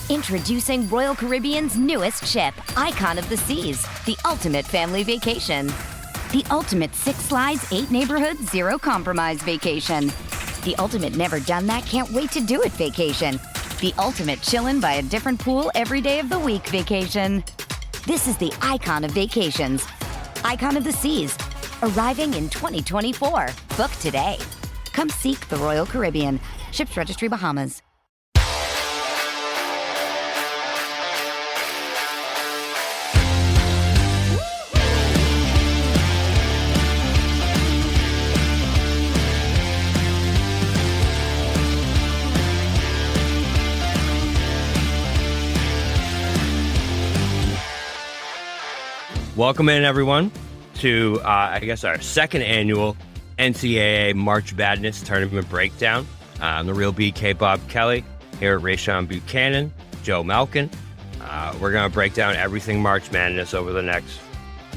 Introducing Royal Caribbean's newest ship, Icon of the Seas, the ultimate family vacation. The ultimate 6 slides, 8 neighborhoods, 0 compromise vacation. The ultimate never done that, can't wait to do it vacation. The ultimate chillin' by a different pool every day of the week vacation. This is the Icon of vacations. Icon of the Seas, arriving in 2024. Book today. Come seek the Royal Caribbean. Ships Registry, Bahamas. Welcome in, everyone, to, our second annual NCAA March Madness Tournament Breakdown. I'm the real BK Bob Kelly here at Rayshawn, Buchanan, Joe Malkin. We're going to break down everything March Madness over the next,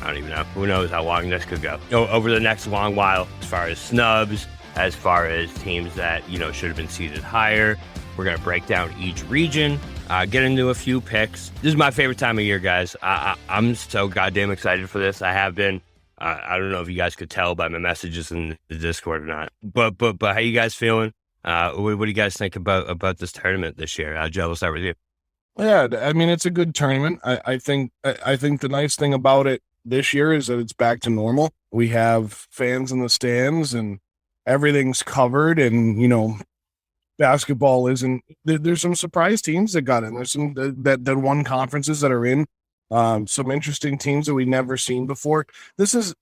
I don't even know, who knows how long this could go. Over the next long while, as far as snubs, as far as teams that, should have been seeded higher. We're going to break down each region. Get into a few picks. This is my favorite time of year, guys. I'm so goddamn excited for this. I have been. I don't know if you guys could tell by my messages in the Discord or not. But how you guys feeling? What do you guys think about this tournament this year? Joe, we'll start with you. Yeah, I mean, it's a good tournament. I think the nice thing about it this year is that it's back to normal. We have fans in the stands and everything's covered, and basketball isn't. There's some surprise teams that got in. There's some that won conferences that are in. Some interesting teams that we've never seen before. This is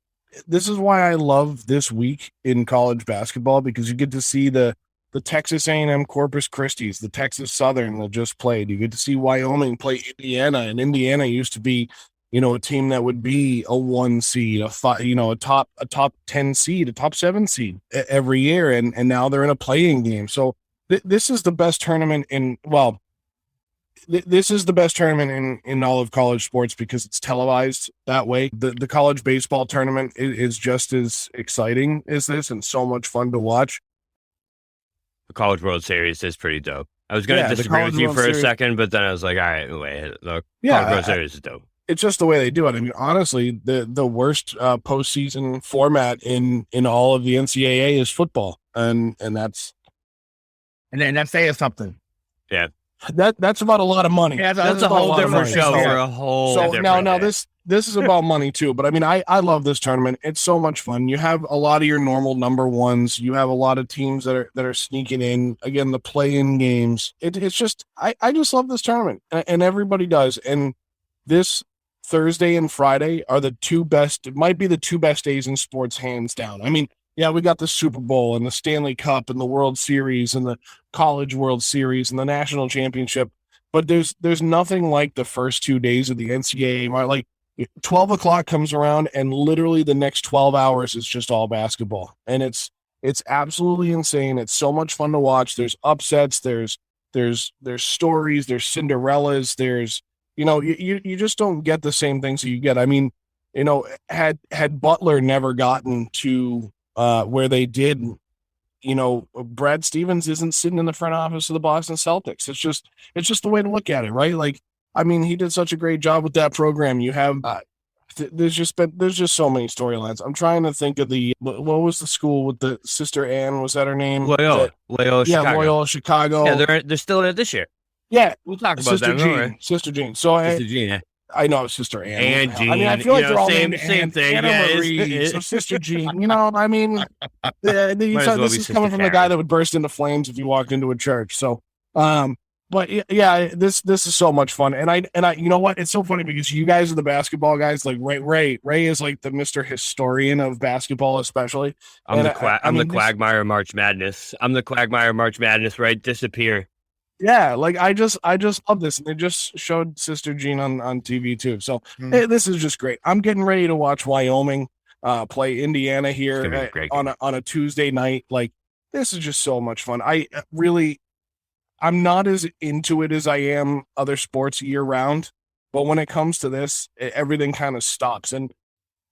why I love this week in college basketball, because you get to see the Texas A&M Corpus Christi's, the Texas Southern that just played. You get to see Wyoming play Indiana, and Indiana used to be, a team that would be a 1 seed, a top 10 seed, a top 7 seed every year, and now they're in a playing game. So this is the best tournament this is the best tournament in all of college sports because it's televised that way. The college baseball tournament is just as exciting as this and so much fun to watch. The College World Series is pretty dope. I was going to disagree with you for a second, but then I was like, all right, wait, the College World Series is dope. It's just the way they do it. I mean, honestly, the worst postseason format in all of the NCAA is football, and that's... And then that's saying something. Yeah. That's about a lot of money. Yeah, that's a whole different show for a whole different now this is about money too, but I mean, I love this tournament. It's so much fun. You have a lot of your normal number ones. You have a lot of teams that are sneaking in. Again, the play-in games. It's just, I just love this tournament, and everybody does. And this Thursday and Friday are the two best, it might be the two best days in sports, hands down. I mean, yeah, we got the Super Bowl and the Stanley Cup and the World Series and the College World Series and the National Championship, but there's nothing like the first 2 days of the NCAA. Like 12 o'clock comes around and literally the next 12 hours is just all basketball, and it's absolutely insane. It's so much fun to watch. There's upsets. There's stories. There's Cinderellas. There's you just don't get the same things that you get. I mean, had Butler never gotten to where they did, Brad Stevens isn't sitting in the front office of the Boston Celtics. It's just the way to look at it, right? Like, I mean, he did such a great job with that program. You have, there's just so many storylines. I'm trying to think of what was the school with the Sister Ann? Was that her name? Loyola Chicago. Loyola Chicago. Yeah, they're still in it this year. Yeah, we'll talk about Sister that. Jean. Right? Sister Jean. So Sister Jean. Yeah. I know Sister Ann. And Jean. I mean, I feel like they're all same named thing. Anna Yeah, Marie, so Sister Jean. I mean, this is coming from the guy that would burst into flames if you walked into a church. So, but yeah, this is so much fun. And I, you know what? It's so funny because you guys are the basketball guys. Like Ray is like the Mr. Historian of basketball, especially. I'm the Quagmire March Madness. I'm the Quagmire March Madness. Right? Disappear. Yeah, like I just love this, and they just showed Sister Jean on TV too. So this is just great. I'm getting ready to watch Wyoming play Indiana here on a Tuesday night. Like, this is just so much fun. I'm not as into it as I am other sports year round, but when it comes to this, everything kind of stops. And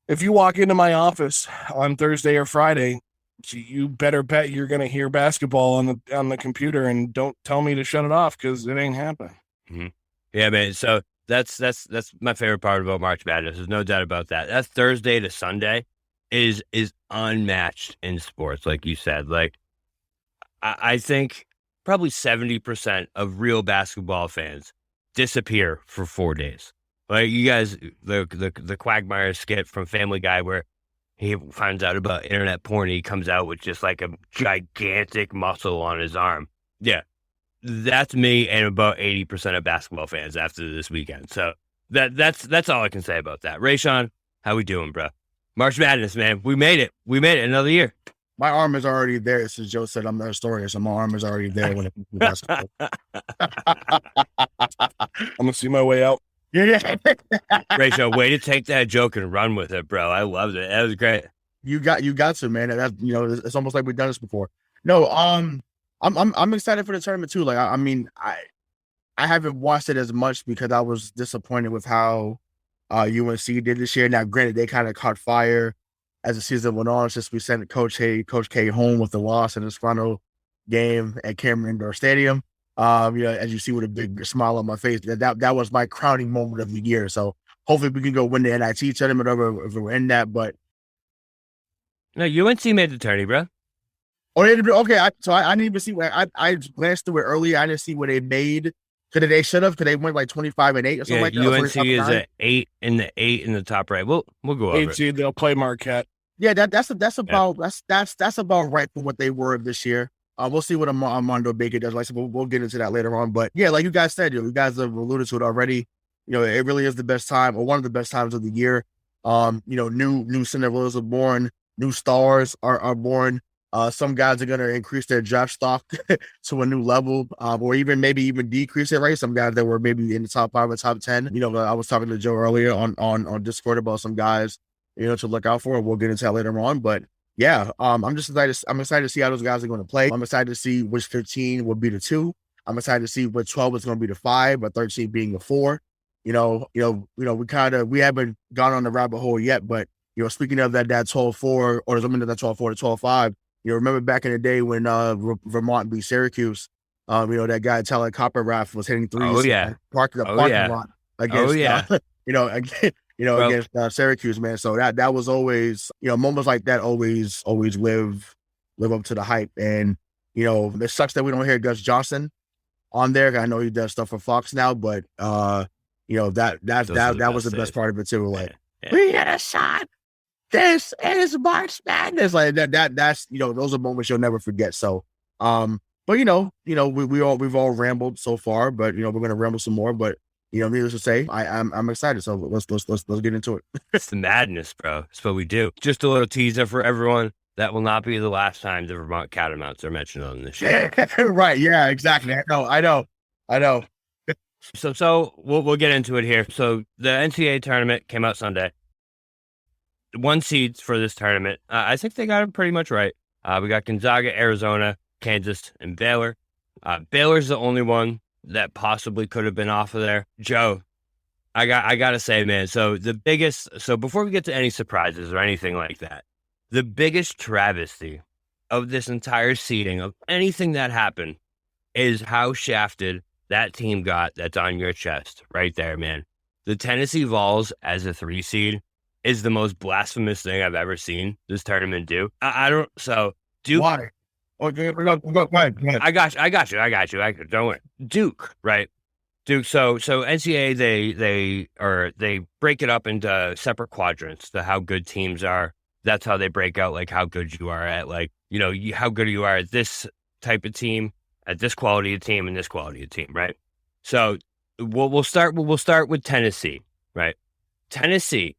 if you walk into my office on Thursday or Friday, So you better bet you're going to hear basketball on the computer, and don't tell me to shut it off because it ain't happening. Mm-hmm. Yeah, man. So that's my favorite part about March Madness. There's no doubt about that. That Thursday to Sunday is unmatched in sports, like you said. Like I think probably 70% of real basketball fans disappear for 4 days. Like you guys, the Quagmire skit from Family Guy where he finds out about internet porn. He comes out with just like a gigantic muscle on his arm. Yeah, that's me and about 80% of basketball fans after this weekend. So that's all I can say about that. Rayshawn, how we doing, bro? March Madness, man. We made it. We made it another year. My arm is already there. Since Joe said I'm the historian, so my arm is already there when it comes to basketball. I'm going to see my way out. Yeah. Rayshawn, way to take that joke and run with it, bro. I loved it. That was great. You got to, man. That's, it's almost like we've done this before. No, I'm excited for the tournament too. Like, I mean, I haven't watched it as much because I was disappointed with how UNC did this year. Now, granted, they kind of caught fire as the season went on since we sent Coach K home with the loss in his final game at Cameron Indoor Stadium. As you see with a big smile on my face, that was my crowning moment of the year. So hopefully we can go win the NIT tournament over if we're in that. But no, UNC made the tourney, bro. Oh, okay. I didn't even see what I glanced through it earlier. I didn't see what they made. Because they should have. Because they went like 25-8 or something like that. UNC is at 8 in the top right. We'll go over it. They'll play Marquette. Yeah, that's about right for what they were this year. We'll see what Armando Baker does. Like, so we'll get into that later on. But yeah, like you guys said, you guys have alluded to it already. It really is the best time, or one of the best times of the year. New Cinderellas are born, new stars are born. Some guys are going to increase their draft stock to a new level, or even decrease it, right? Some guys that were maybe in the top 5 or top 10. I was talking to Joe earlier on Discord about some guys, to look out for. We'll get into that later on. But yeah, I'm excited to see how those guys are going to play. I'm excited to see which 15 will be the 2. I'm excited to see what 12 is going to be the 5, but 13 being the 4. We haven't gone on the rabbit hole yet, but speaking of that 12-4, or something that 12-4 to 12-5. Remember back in the day when Vermont beat Syracuse, that guy Tyler Copperrath was hitting threes. Oh yeah, parking lot against against Syracuse, man. So that was always moments like that always live up to the hype. And it sucks that we don't hear Gus Johnson on there. I know he does stuff for Fox now, but that was the best part of it too. Like we had a shot. This is March Madness. Like that's those are moments you'll never forget. So but we've all rambled so far, but we're gonna ramble some more. But needless to say, I'm excited. So let's get into it. It's the madness, bro. It's what we do. Just a little teaser for everyone. That will not be the last time the Vermont Catamounts are mentioned on this show. Right, yeah, exactly. I know. So we'll get into it here. So the NCAA tournament came out Sunday. 1 seeds for this tournament. I think they got it pretty much right. We got Gonzaga, Arizona, Kansas, and Baylor. Baylor's the only one that possibly could have been off of there. Joe, I gotta say, man. So before we get to any surprises or anything like that, the biggest travesty of this entire seeding of anything that happened is how shafted that team got. That's on your chest right there, man. The Tennessee Vols as a 3 seed is the most blasphemous thing I've ever seen this tournament do. I don't. So Duke. Why? Okay, go ahead. I got you. Don't worry. Duke, right? Duke. So NCAA they break it up into separate quadrants to how good teams are. That's how they break out like how good you are at how good you are at this type of team, at this quality of team, and this quality of team, right? So we'll start with Tennessee, right? Tennessee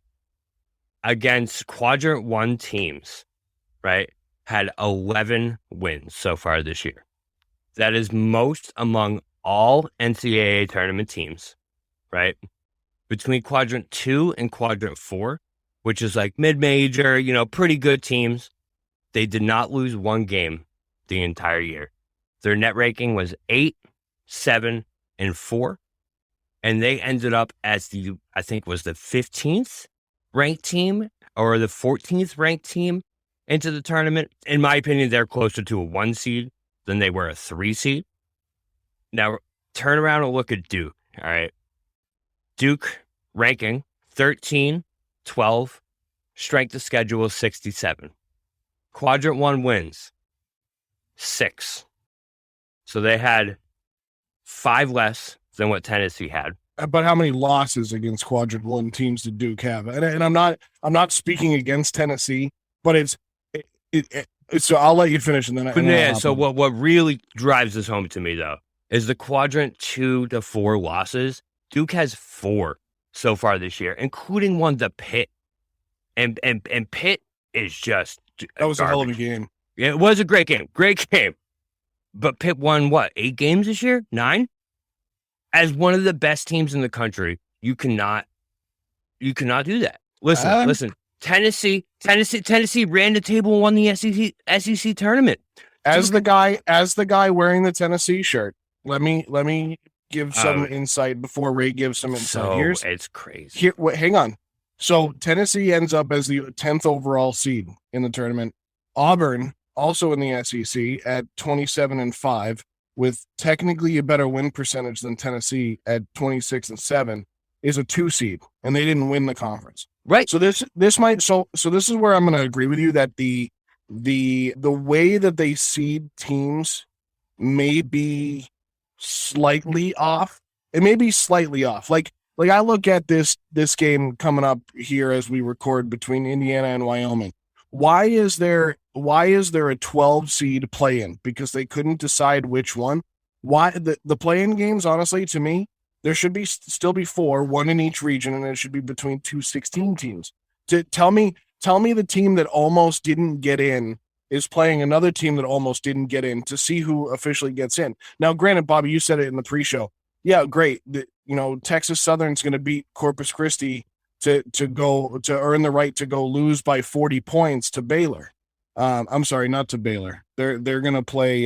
against quadrant 1 teams, right, had 11 wins so far this year. That is most among all NCAA tournament teams, right? Between quadrant 2 and quadrant 4, which is like mid-major, pretty good teams, they did not lose 1 game the entire year. Their net ranking was 8, 7, and 4. And they ended up as the 15th ranked team or the 14th ranked team into the tournament. In my opinion, they're closer to a 1 seed than they were a 3 seed. Now, turn around and look at Duke. All right. Duke ranking 13, 12, strength of schedule 67. Quadrant 1 wins 6. So they had 5 less than what Tennessee had. But how many losses against Quadrant 1 teams did Duke have? And I'm not speaking against Tennessee, but so I'll let you finish and then. But yeah, so what really drives this home to me though is the Quadrant 2 to 4 losses. Duke has 4 so far this year, including one to Pitt, and Pitt is just that was garbage. A hell of a game. Yeah, it was a great game, but Pitt won what 8 games this year, 9. As one of the best teams in the country, you cannot do that. Listen. Tennessee ran the table and won the SEC tournament. As the guy wearing the Tennessee shirt, let me give some insight before Ray gives some insight. It's crazy. Hang on. So Tennessee ends up as the 10th overall seed in the tournament. Auburn, also in the SEC, at 27-5. With technically a better win percentage than Tennessee at 26-7, is a 2 seed, and they didn't win the conference. Right. So this is where I'm going to agree with you that the way that they seed teams may be slightly off. It may be slightly off. Like I look at this game coming up here as we record between Indiana and Wyoming. Why is there a 12 seed play-in? Because they couldn't decide which one. Why the play-in games, honestly, to me, there should still be 4, 1 in each region, and it should be between 2 16 teams. To tell me the team that almost didn't get in is playing another team that almost didn't get in to see who officially gets in. Now, granted, Bobby, you said it in the pre-show. Yeah, great. Texas Southern's going to beat Corpus Christi to earn the right to go lose by 40 points to Baylor. I'm sorry, not to Baylor. They're going to play.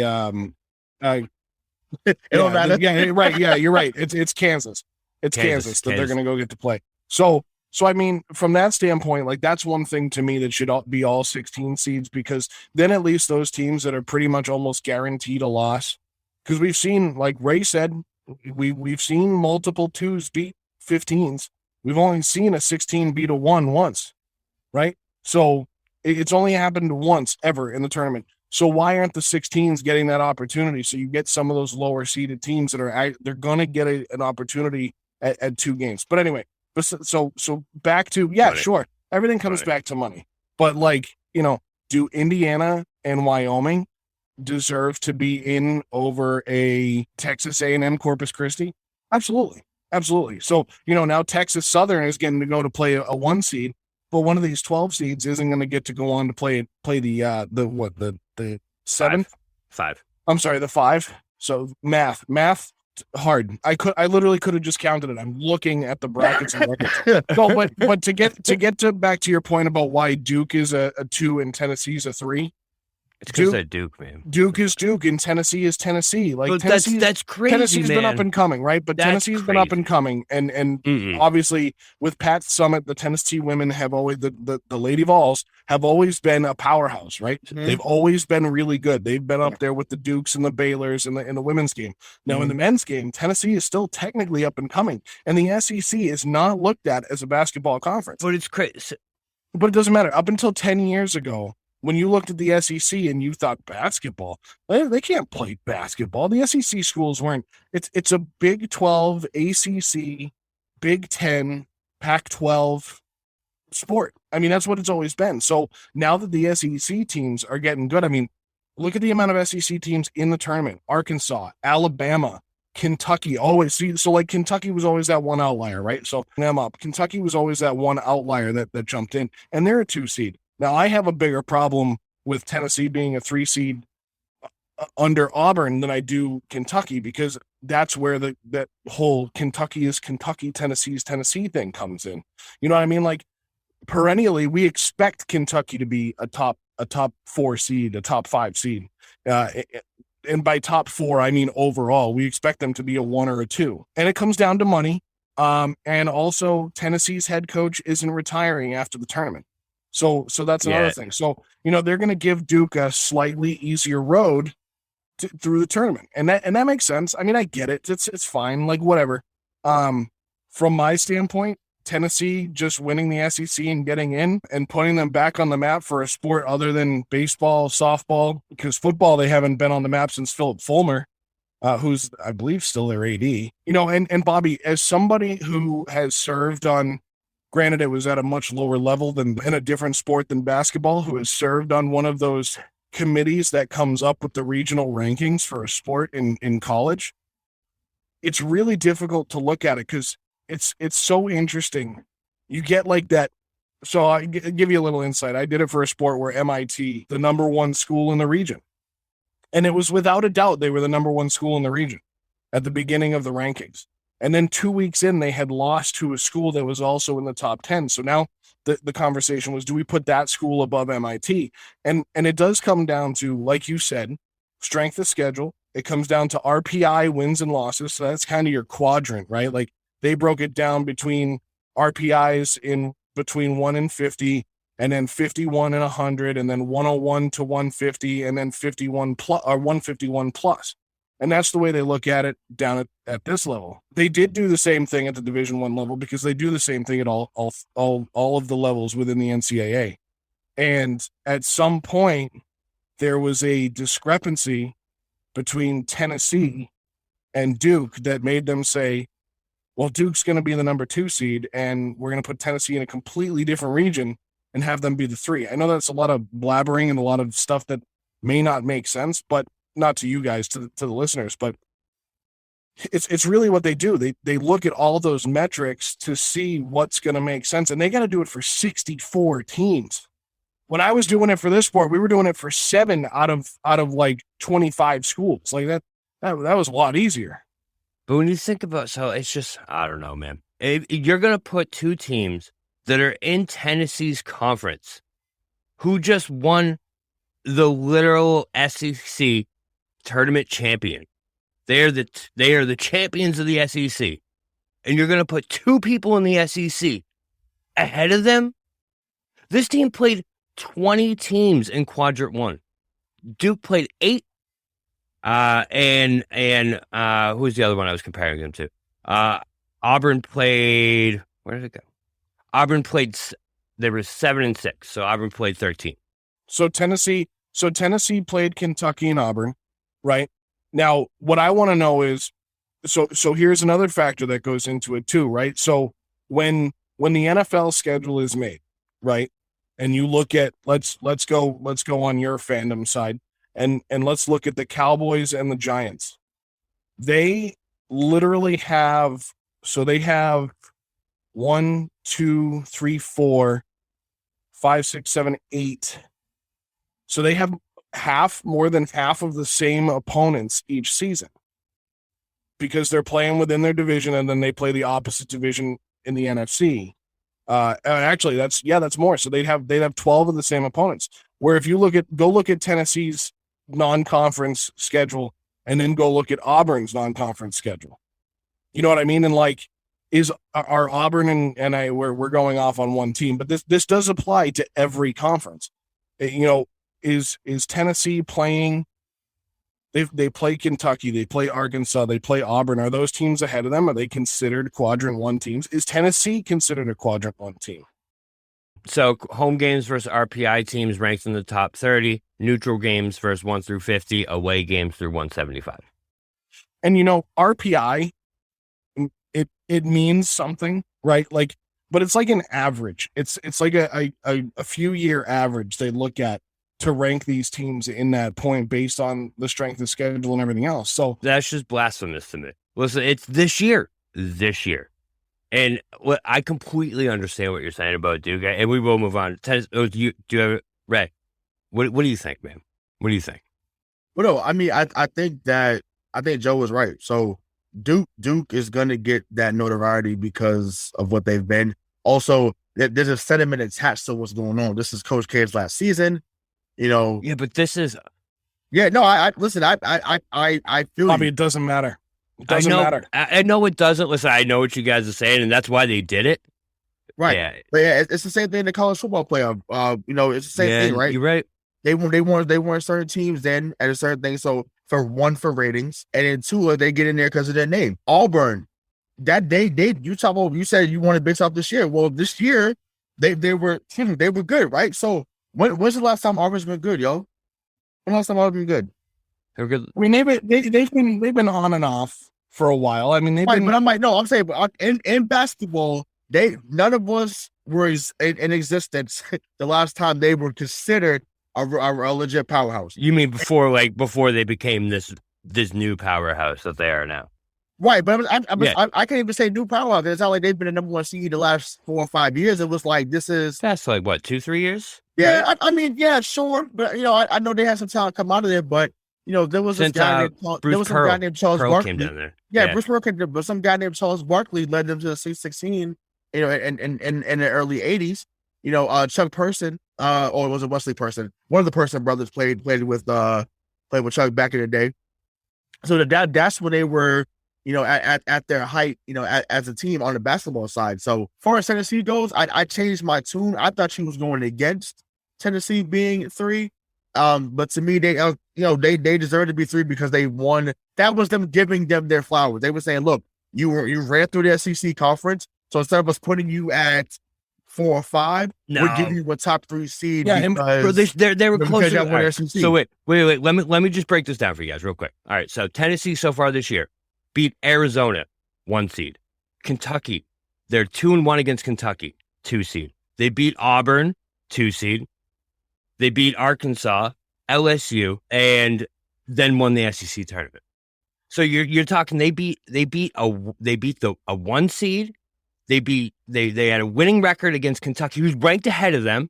It don't matter. Yeah, right. Yeah, you're right. It's Kansas. It's Kansas that they're going to go get to play. So I mean, from that standpoint, like that's one thing to me that should be all 16 seeds, because then at least those teams that are pretty much almost guaranteed a loss, because we've seen, like Ray said, we've seen multiple 2s beat 15s. We've only seen a 16 beat a 1 once, right? So it's only happened once ever in the tournament. So why aren't the 16s getting that opportunity? So you get some of those lower seeded teams that they're going to get an opportunity at 2 games. But anyway, so back to, yeah, money. Sure. Everything comes back to money. But do Indiana and Wyoming deserve to be in over a Texas A&M Corpus Christi? Absolutely. Absolutely. So, now Texas Southern is getting to go to play a 1 seed, but one of these 12 seeds isn't going to get to go on to play the 7th? 5. I'm sorry, the 5. So math hard. I literally could have just counted it. I'm looking at the brackets and records. But to get back to your point about why Duke is a 2 and Tennessee's a 3. It's because they're Duke, man. Duke is Duke, and Tennessee is Tennessee. Like that's crazy. Tennessee's been up and coming, right? But Tennessee's been up and coming, and obviously with Pat Summitt, the Tennessee women have always the Lady Vols have always been a powerhouse, right? Mm-hmm. They've always been really good. They've been up there with the Dukes and the Baylors in the women's game. Now in the men's game, Tennessee is still technically up and coming, and the SEC is not looked at as a basketball conference. But it's crazy. But it doesn't matter. Up until 10 years ago, when you looked at the SEC and you thought basketball, they can't play basketball. The SEC schools weren't. It's a Big 12, ACC, Big 10, Pac-12 sport. I mean, that's what it's always been. So now that the SEC teams are getting good, I mean, look at the amount of SEC teams in the tournament. Arkansas, Alabama, Kentucky, always. So like Kentucky was always that one outlier, right? So them up. Kentucky was always that one outlier that jumped in, and they're a 2 seed. Now, I have a bigger problem with Tennessee being a 3 seed under Auburn than I do Kentucky, because that's where that whole Kentucky is Kentucky, Tennessee's Tennessee thing comes in. You know what I mean? Like, perennially, we expect Kentucky to be a top 4 seed, a top 5 seed. And by top 4, I mean overall. We expect them to be a 1 or a 2. And it comes down to money. And also, Tennessee's head coach isn't retiring after the tournament. So that's another thing. So, they're going to give Duke a slightly easier road through the tournament. And that makes sense. I mean, I get it. It's fine. Like, whatever. From my standpoint, Tennessee just winning the SEC and getting in and putting them back on the map for a sport other than baseball, softball, because football, they haven't been on the map since Philip Fulmer, who's, I believe, still their AD. And Bobby, as somebody who has served on, granted, it was at a much lower level than in a different sport than basketball, who has served on one of those committees that comes up with the regional rankings for a sport in college, it's really difficult to look at it because it's so interesting. You get like that. So I give you a little insight. I did it for a sport where MIT, the number one school in the region, and it was without a doubt they were the number one school in the region at the beginning of the rankings. And then 2 weeks in, they had lost to a school that was also in the top 10. So now the conversation was, do we put that school above MIT? And it does come down to, like you said, strength of schedule. It comes down to RPI wins and losses. So that's kind of your quadrant, right? Like they broke it down between RPIs in between 1 and 50, and then 51 and 100, and then 101 to 150, and then 51 plus or 151 plus. And that's the way they look at it down at this level. They did do the same thing at the Division I level because they do the same thing at all of the levels within the NCAA. And at some point, there was a discrepancy between Tennessee and Duke that made them say, well, Duke's going to be the number 2 seed, and we're going to put Tennessee in a completely different region and have them be the 3. I know that's a lot of blabbering and a lot of stuff that may not make sense, but not to you guys, to the listeners, but it's really what they do. They look at all those metrics to see what's going to make sense, and they got to do it for 64 teams. When I was doing it for this sport, we were doing it for 7 out of like 25 schools. Like that was a lot easier. But when you think about, so it's just, I don't know, man. You're going to put 2 teams that are in Tennessee's conference who just won the literal SEC tournament champion. They are the champions of the SEC. And you're going to put 2 people in the SEC ahead of them? This team played 20 teams in Quadrant 1. Duke played 8. And who's the other one I was comparing them to? Auburn played, where did it go? Auburn played, they were 7 and 6. So Auburn played 13. So Tennessee played Kentucky and Auburn, right? Now, what I want to know is, so here's another factor that goes into it too, right? So when the NFL schedule is made, right? And you look at, let's go on your fandom side, and let's look at the Cowboys and the Giants. They literally have, so they have 1, 2, 3, 4, 5, 6, 7, 8. So they have more than half of the same opponents each season because they're playing within their division, and then they play the opposite division in the NFC. Actually, that's more. So they'd have 12 of the same opponents. Where if you go look at Tennessee's non-conference schedule, and then go look at Auburn's non-conference schedule. You know what I mean? And like, are Auburn and we're going off on one team, but this does apply to every conference. Is Tennessee playing? They play Kentucky, they play Arkansas, they play Auburn. Are those teams ahead of them? Are they considered Quadrant 1 teams? Is Tennessee considered a Quadrant 1 team? So home games versus RPI teams ranked in the top 30, neutral games versus 1 through 50, away games through 175. And RPI, it means something, right? Like, but it's like an average. It's like a few year average they look at to rank these teams in that point based on the strength of schedule and everything else. So that's just blasphemous to me. Listen, it's this year. And I completely understand what you're saying about Duke, and we will move on. Ray, what do you think, man? What do you think? Well, no, I mean, I think Joe was right. So Duke is going to get that notoriety because of what they've been. Also, there's a sentiment attached to what's going on. This is Coach K's last season. Yeah, but this is. Yeah, no, I listen. I feel. Bobby, it doesn't matter. It doesn't matter. I know it doesn't. Listen, I know what you guys are saying, and that's why they did it. Right. Yeah. But yeah, it's the same thing in the college football playoff. It's the same thing, right? You're right. They weren't certain teams then at a certain thing. So for ratings, and then two, they get in there because of their name. Auburn, that you said you wanted Big South this year. Well, this year they were good, right? So when's the last time Auburn's been good, yo? When last time Auburn's been good? They were good. I mean, they've been on and off for a while. I mean, they've been. But I'm saying, but in basketball, none of us were in existence the last time they were considered a legit powerhouse. You mean before they became this new powerhouse that they are now? Right, but I can't even say new powerhouse. It's not like they've been the number one seed the last 4 or 5 years. It was like that's like what, 2-3 years? Yeah, right? I mean, yeah, sure, but I know they had some talent come out of there, but there was some guy named Charles Pearl Barkley. came down there. Yeah, Bruce Pearl came down, but some guy named Charles Barkley led them to the Sweet 16. In the early 80s. Chuck Person, or was it Wesley Person? One of the Person brothers played with Chuck back in the day. So that's when they were, at their height, as a team on the basketball side. So as far as Tennessee goes, I changed my tune. I thought she was going against Tennessee being 3. But to me, they deserve to be 3 because they won. That was them giving them their flowers. They were saying, look, you ran through the SEC conference. So instead of us putting you at 4 or 5, we're giving you a top 3 seed. Yeah, because they were close. Right. So wait. Let me just break this down for you guys real quick. All right. So Tennessee so far this year beat Arizona, 1 seed. Kentucky, they're 2-1 against Kentucky, 2 seed. They beat Auburn, 2 seed. They beat Arkansas, LSU, and then won the SEC tournament. So you're talking they beat a 1 seed. They had a winning record against Kentucky, who's ranked ahead of them,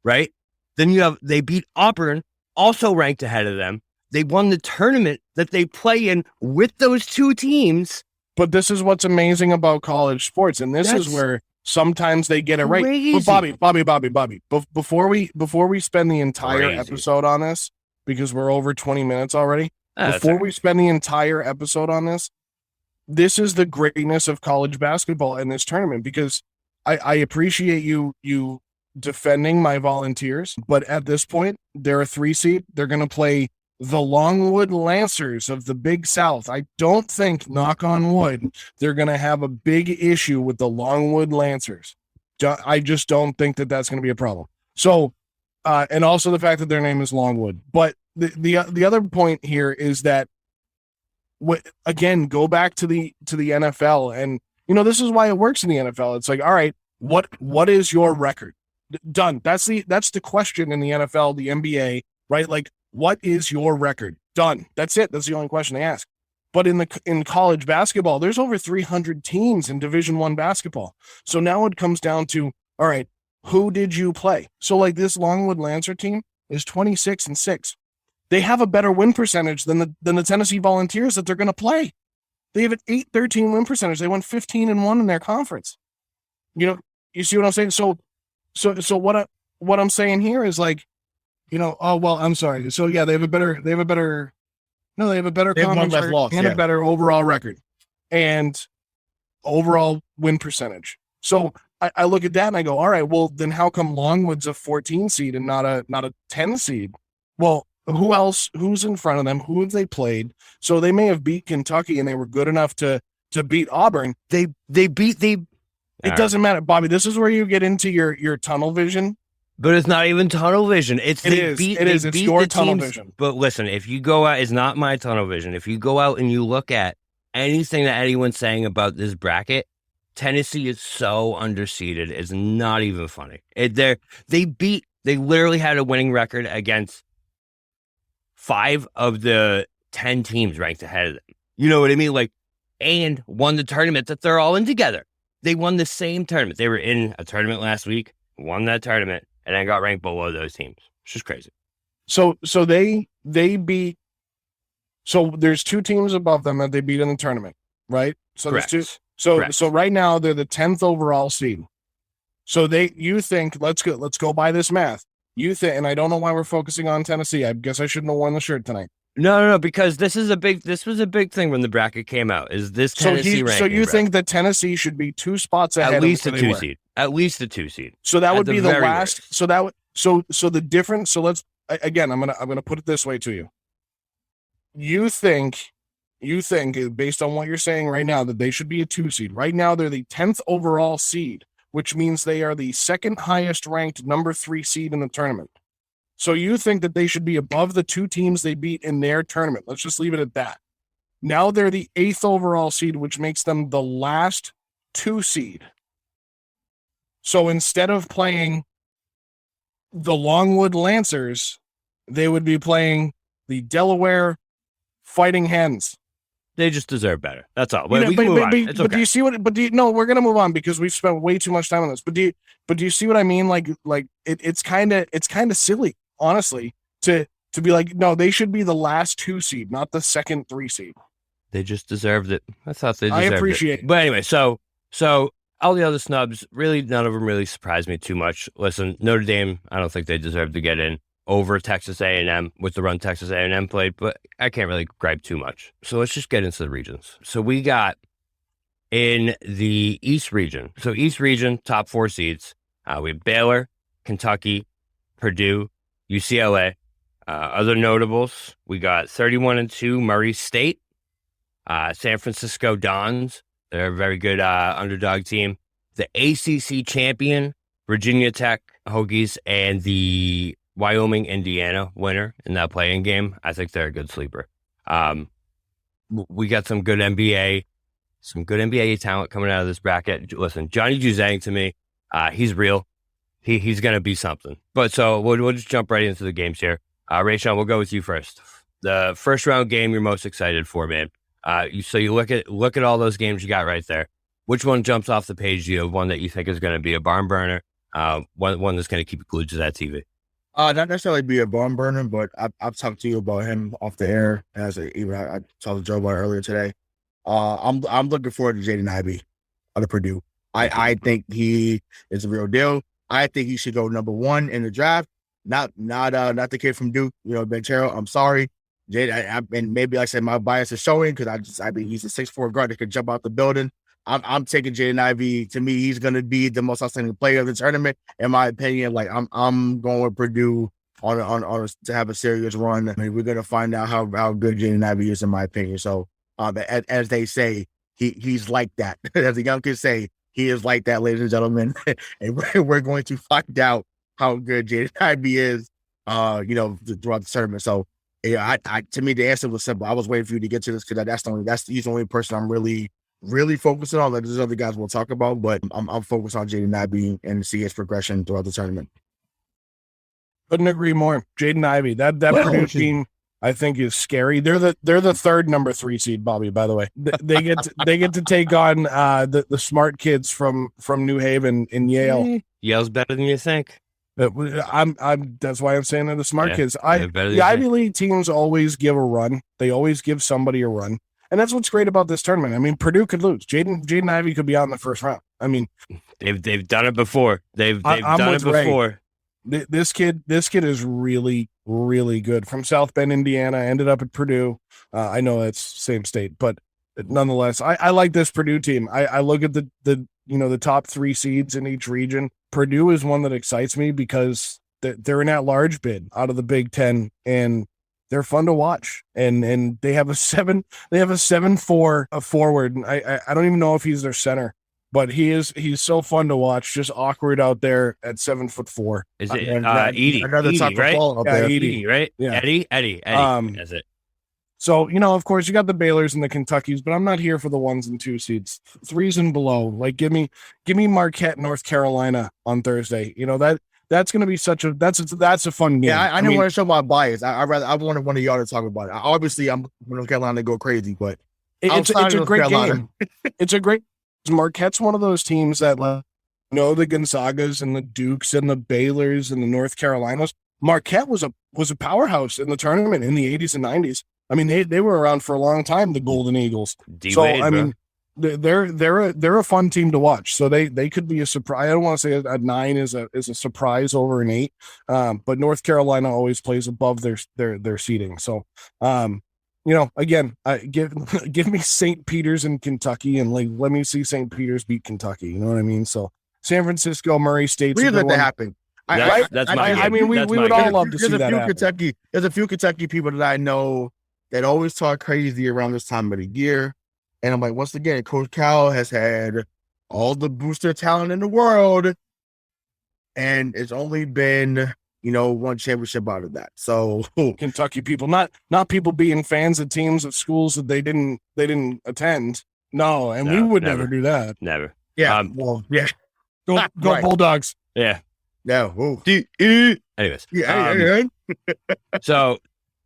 right? Then they beat Auburn, also ranked ahead of them. They won the tournament that they play in with those 2 teams. But this is what's amazing about college sports, and this is where sometimes they get it right. But Bobby, before we spend the entire episode on this, because we're over 20 minutes already, before we spend the entire episode on this is the greatness of college basketball in this tournament, because I appreciate you defending my Volunteers, but at this point, they're a 3 seed. They're going to play the Longwood Lancers of the Big South. I don't think, knock on wood, they're going to have a big issue with the Longwood Lancers. I just don't think that that's going to be a problem. So, and also the fact that their name is Longwood. But the other point here is that, again, go back to the NFL, and this is why it works in the NFL. It's like, all right, what is your record? Done. That's the question in the NFL, the NBA, right? Like, what is your record? Done. That's it. That's the only question they ask. But in college basketball, there's over 300 teams in Division I basketball. So now it comes down to, all right, who did you play? So like this Longwood Lancer team is 26-6. They have a better win percentage than the Tennessee Volunteers that they're going to play. They have an 8-13 win percentage. They won 15-1 in their conference. You see what I'm saying? So what I'm saying here is like, oh well, I'm sorry. So yeah, they have a better conference and a better overall record and overall win percentage. So I look at that and I go, all right, well then how come Longwood's a 14 seed and not a 10 seed? Well, who's in front of them? Who have they played? So they may have beat Kentucky and they were good enough to beat Auburn. It doesn't matter, Bobby. This is where you get into your tunnel vision. But it's not even tunnel vision. It's your tunnel vision. But listen, if you go out, it's not my tunnel vision. If you go out and you look at anything that anyone's saying about this bracket, Tennessee is so underseeded. It's not even funny. They literally had a winning record against 5 of the 10 teams ranked ahead of them. You know what I mean? Like, and won the tournament that they're all in together. They won the same tournament. They were in a tournament last week, won that tournament, and then got ranked below those teams. It's just crazy. So they beat. So there's 2 teams above them that they beat in the tournament, right? So Correct. There's 2. So right now they're the 10th overall seed. So you think, let's go by this math. You think, and I don't know why we're focusing on Tennessee. I guess I shouldn't have worn the shirt tonight. No, because this was a big thing when the bracket came out. Is this Tennessee ranking? So you think that Tennessee should be 2 spots ahead? At least of a 2 seed. At least a 2 seed. So that would be the last. Worst. So that would so the difference. So let's again. I'm gonna put it this way to you. You think based on what you're saying right now that they should be a 2 seed. Right now they're the 10th overall seed, which means they are the second highest ranked number 3 seed in the tournament. So you think that they should be above the 2 teams they beat in their tournament. Let's just leave it at that. Now they're the 8th overall seed, which makes them the last 2 seed. So instead of playing the Longwood Lancers, they would be playing the Delaware Fighting Hens. They just deserve better. That's all. We can move on. It's okay. Do you see what? No, we're gonna move on because we've spent way too much time on this. But do you see what I mean? Like it's kind of silly, honestly, to be like, no, they should be the last 2 seed, not the second 3 seed. They just deserved it. I thought they deserved it. I appreciate it. But anyway, so all the other snubs, really, none of them really surprised me too much. Listen, Notre Dame, I don't think they deserve to get in over Texas A&M with the run Texas A&M played, but I can't really gripe too much. So let's just get into the regions. So we got in the East region. So East region, top 4 seeds. We have Baylor, Kentucky, Purdue, UCLA. Other notables, we got 31-2 Murray State, San Francisco Dons. They're a very good underdog team. The ACC champion, Virginia Tech Hokies, and the Wyoming, Indiana winner in that playing game. I think they're a good sleeper. We got some good NBA talent coming out of this bracket. Listen, Johnny Juzang, to me, he's real. He's going to be something. But so we'll just jump right into the games here. Rayshawn, we'll go with you first. The first round game you're most excited for, man. You look at all those games you got right there. Which one jumps off the page? You have one that you think is going to be a barn burner, one that's going to keep you glued to that TV. Not necessarily be a barn burner, but I've talked to you about him off the air. I talked to Joe about it earlier today. I'm looking forward to Jaden Ivey out of Purdue. I think he is a real deal. I think he should go number 1 in the draft. Not the kid from Duke, Banchero. I'm sorry, Jaden. And maybe like I said, my bias is showing because I think he's a 6'4" guard that could jump out the building. I'm taking Jaden Ivey. To me, he's going to be the most outstanding player of the tournament, in my opinion. Like I'm going with Purdue on to have a serious run. I mean, we're going to find out how good Jaden Ivey is, in my opinion. So, as they say, he's like that. As the young kids say, he is like that, ladies and gentlemen. And we're going to find out how good Jaden Ivey is, throughout the tournament. So, yeah, to me, the answer was simple. I was waiting for you to get to this because he's the only person I'm really focusing on. Like, there's other guys we'll talk about, but I'm focused on Jaden Ivey and see his progression throughout the tournament. Couldn't agree more. Jaden Ivey, that Purdue team, I think, is scary. They're the third number 3 seed, Bobby. By the way, they get to take on the smart kids from New Haven in Yale. Yale's better than you think. That's why I'm saying they're the smart kids. The Ivy League teams always give a run. They always give somebody a run. And that's what's great about this tournament. I mean, Purdue could lose. Jaden Ivey could be out in the first round. I mean, they've done it before. They've done it before. This kid is really, really good. From South Bend, Indiana, ended up at Purdue. I know that's same state, but nonetheless, I like this Purdue team. I look at the top 3 seeds in each region. Purdue is one that excites me because they're an at-large bid out of the Big Ten, and they're fun to watch. And they have a 7'4" forward. And I don't even know if he's their center, but he's so fun to watch. Just awkward out there at 7'4". Is it Edie? Another Edie, right? Edie, right? Yeah. Eddie. That's it. So, of course, you got the Baylors and the Kentuckys, but I'm not here for the 1s and 2 seeds. 3s and below. Like, give me Marquette, North Carolina on Thursday. That's going to be that's a fun game. Yeah, I didn't want to show my bias. I wanted one of y'all to talk about it. Obviously, I'm North Carolina to go crazy, but it's a great game. Marquette's one of those teams that the Gonzagas and the Dukes and the Baylors and the North Carolinas. Marquette was a powerhouse in the tournament in the 80s and 90s. I mean, they were around for a long time, the Golden Eagles. D-Wade, they're a fun team to watch. So they could be a surprise. I don't want to say a 9 is a surprise over an 8, but North Carolina always plays above their seeding. So again, give me St. Peter's in Kentucky, and let me see St. Peter's beat Kentucky. You know what I mean? So San Francisco, Murray State's we let that happen. We would all love to see that happen. There's a few Kentucky people that I know that always talk crazy around this time of the year. And I'm like, once again, Coach Cal has had all the booster talent in the world, and it's only been, one championship out of that. So Kentucky people, not people being fans of teams of schools that they didn't attend. No, and we would never do that. Never. Yeah. Go right. Bulldogs. Yeah. No. Anyways. Yeah. So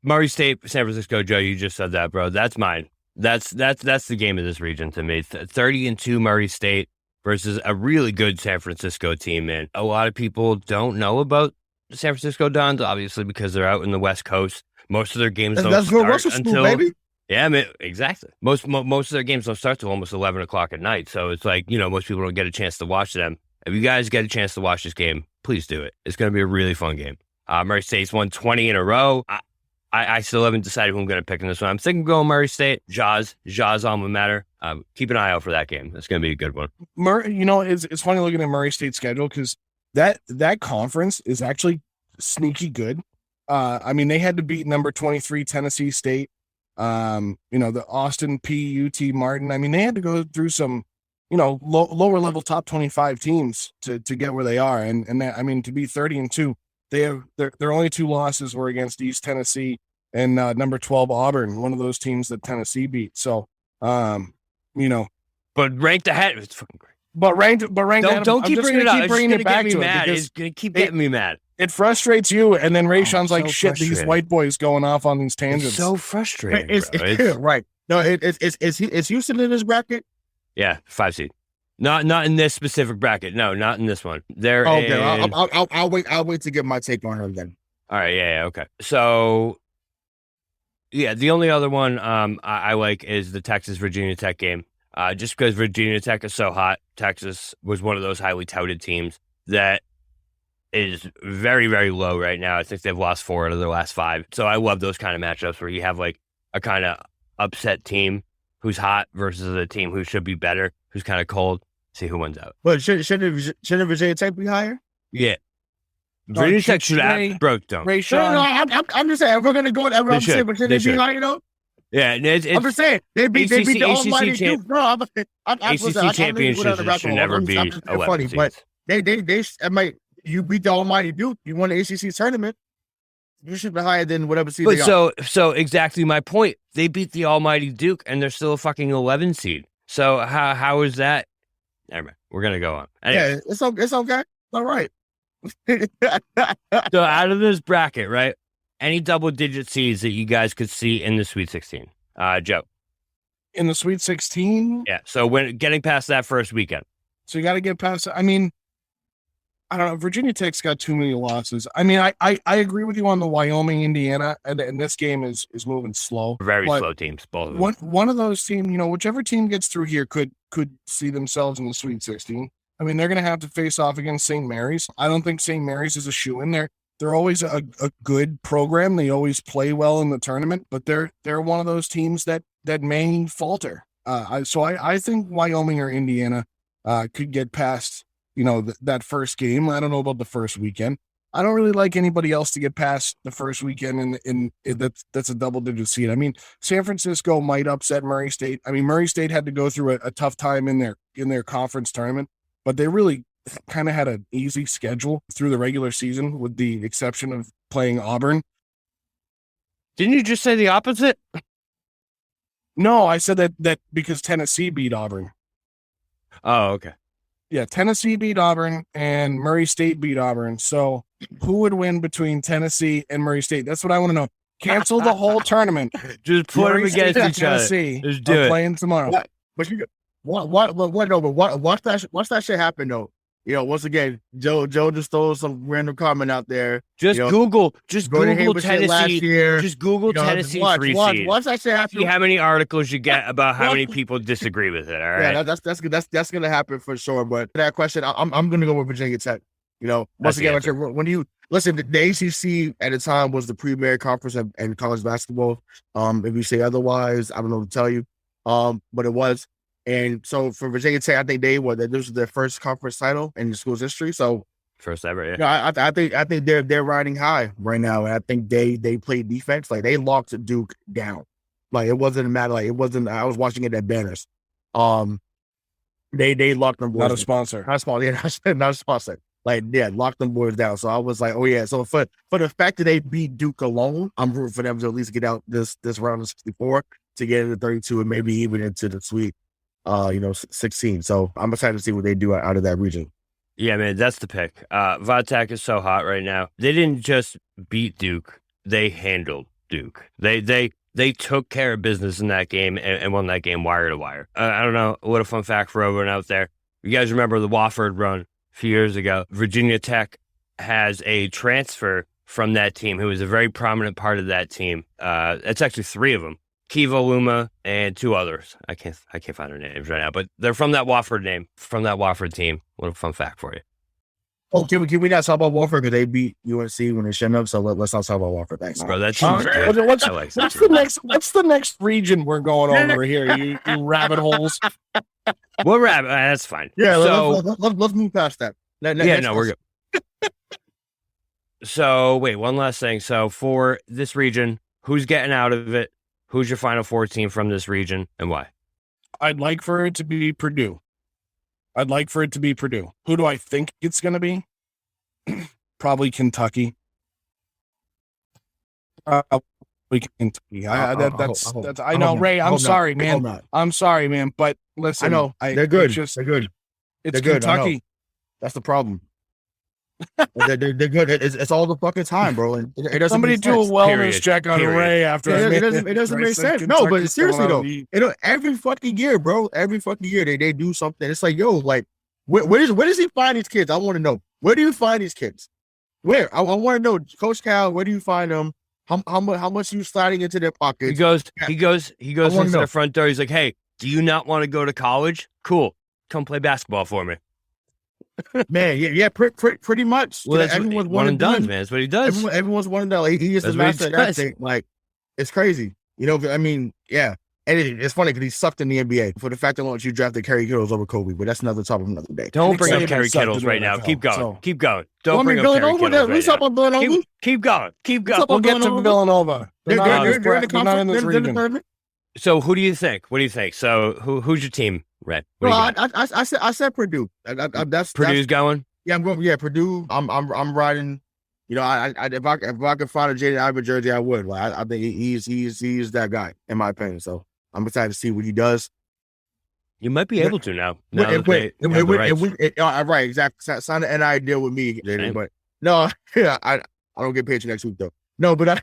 Murray State, San Francisco, Joe, you just said that, bro. That's mine. That's the game of this region to me. 30-2 Murray State versus a really good San Francisco team, man. A lot of people don't know about the San Francisco Dons, obviously, because they're out in the West Coast. Most of their games don't start until... baby. Yeah, I mean, exactly. Most of their games don't start till almost 11 o'clock at night. So it's like, most people don't get a chance to watch them. If you guys get a chance to watch this game, please do it. It's going to be a really fun game. Murray State's won 20 in a row. I still haven't decided who I'm going to pick in this one. I'm thinking going Murray State. Jaws alma mater. Keep an eye out for that game. It's going to be a good one. It's funny looking at Murray State's schedule because that conference is actually sneaky good. They had to beat number 23 Tennessee State. The Austin UT Martin. They had to go through some, lower level top 25 teams to get where they are. And that, to be 30-2, their only 2 losses were against East Tennessee and number 12 Auburn, one of those teams that Tennessee beat. So, but ranked ahead, it's fucking great. But ranked. Don't keep bringing it up. It's bringing it back to me mad. It's gonna keep getting me mad. It frustrates you, and then Rayshawn's like, "Shit, these white boys going off on these tangents." It's so frustrating. It's right. No, it's Houston in this bracket. Yeah, 5 seed. Not in this specific bracket. No, not in this one. I'll wait to get my take on her then. All right. Yeah. Okay. So, yeah, the only other one I like is the Texas Virginia Tech game. Just because Virginia Tech is so hot, Texas was one of those highly touted teams that is very, very low right now. I think they've lost 4 out of their last 5. So I love those kind of matchups where you have like a kind of upset team who's hot versus a team who should be better, who's kind of cold. See who wins out. But shouldn't Virginia Tech be higher? Yeah. Virginia Tech should have broke down. Rayshawn. No, I'm just saying, if we're going to go, I'm saying, but should they be higher though? Yeah, I'm just saying they beat the almighty Duke. Bro, ACC championships should never be 11 but you beat the almighty Duke. You won the ACC tournament. You should be higher than whatever seed they are. So exactly my point. They beat the almighty Duke, and they're still a fucking 11 seed. So how is that? Never mind. We're gonna go on. Anyway. Yeah, it's okay. All right. So out of this bracket, right? Any double-digit seeds that you guys could see in the Sweet 16? Joe. In the Sweet 16? Yeah. So when getting past that first weekend. So you got to get past. I don't know. Virginia Tech's got too many losses. I agree with you on the Wyoming, Indiana, and this game is moving slow. Very slow teams, both of them. One of those teams, whichever team gets through here could see themselves in the Sweet 16. They're going to have to face off against St. Mary's. I don't think St. Mary's is a shoe-in there. They're always a good program. They always play well in the tournament, but they're one of those teams that may falter. So I think Wyoming or Indiana could get past that first game. I don't know about the first weekend. I don't really like anybody else to get past the first weekend in that's a double-digit seed. San Francisco might upset Murray State. Murray State had to go through a tough time in their conference tournament, but they really kind of had an easy schedule through the regular season with the exception of playing Auburn. Didn't you just say the opposite? No, I said that because Tennessee beat Auburn. Oh, okay. Yeah, Tennessee beat Auburn and Murray State beat Auburn. So who would win between Tennessee and Murray State? That's what I want to know. Cancel the whole tournament. Just put them against each other. Just do it. Playing tomorrow. But watch that shit happen though. once again, Joe just throw some random comment out there. Just Google Tennessee. Tennessee. Just Google Tennessee watch, 3 watch, seed. watch that shit happen. See how many articles you get about how many people disagree with it. All right. Yeah, that's gonna happen for sure. But that question, I'm gonna go with Virginia Tech. Once again, when you listen, the ACC at the time was the premier conference in college basketball. If you say otherwise, I don't know what to tell you. But it was. And so for Virginia Tech, I think this was their first conference title in the school's history. So first ever, yeah. I think they're riding high right now, and I think they played defense. Like they locked Duke down. Like it wasn't a matter. Like it wasn't. I was watching it at Banners. They locked them boys. Not a sponsor. Not a sponsor. Yeah, not a sponsor. Like locked them boys down. So I was like, oh yeah. So for the fact that they beat Duke alone, I'm rooting for them to at least get out this round of 64 to get into 32 and maybe even into the Sweet 16. So I'm excited to see what they do out of that region. Yeah, man, that's the pick. Vodtech is so hot right now. They didn't just beat Duke; they handled Duke. They took care of business in that game and won that game wire to wire. I don't know what a fun fact for everyone out there. You guys remember the Wofford run a few years ago? Virginia Tech has a transfer from that team who was a very prominent part of that team. It's actually 3 of them. Kiva Luma and 2 others. I can't find their names right now, but they're from that Wofford team. What a fun fact for you. Oh, can we not talk about Wofford because they beat UNC when they shouldn't have? So let's not talk about Wofford. Thanks, bro. That team's good. What's the next region we're going over here? You rabbit holes. What rabbit? That's fine. Yeah. So let's move past that. We're good. So wait, one last thing. So for this region, who's getting out of it? Who's your Final Four team from this region and why? I'd like for it to be Purdue. Who do I think it's going to be? Probably Kentucky. Kentucky. I know, Ray. I'm sorry, man. I'm sorry, man. But listen, I know they're good. They're good. It's Kentucky. That's the problem. they're good. It's all the fucking time, bro. And it doesn't. Somebody do a wellness check on Ray after. It doesn't make sense. No, but seriously though, every fucking year, bro. Every fucking year they do something. It's like, yo, like, where does he find these kids? I want to know. Where do you find these kids? Where? I want to know, Coach Cal. Where do you find them? How much are you sliding into their pockets? He goes into the front door. He's like, hey, do you not want to go to college? Cool. Come play basketball for me. Man, yeah, pretty much. Well, that's everyone's one and done, man. That's what he does. Everyone's one and done. Like, he is the master of that thing. Like, it's crazy. I mean, yeah. And it's funny because he sucked in the NBA for the fact that you drafted Kerry Kittles over Kobe, but that's another topic another day. Don't bring up Kerry Kittles right now. Keep going. Keep going. Don't bring up Kerry Kittles right now. Keep going. We'll get to Villanova. They're not in this region. So who do you think? What do you think? So who's your team, Red? Well, I said Purdue. That's Purdue's going. Yeah, I'm going. Yeah, Purdue. I'm riding. If I could find a Jaden Ivey jersey, I would. Like, I think he's that guy in my opinion. So I'm excited to see what he does. You might be able to now. Right, exactly. Sign an NI deal with me, Jaden. But no, I don't get paid next week though. No, but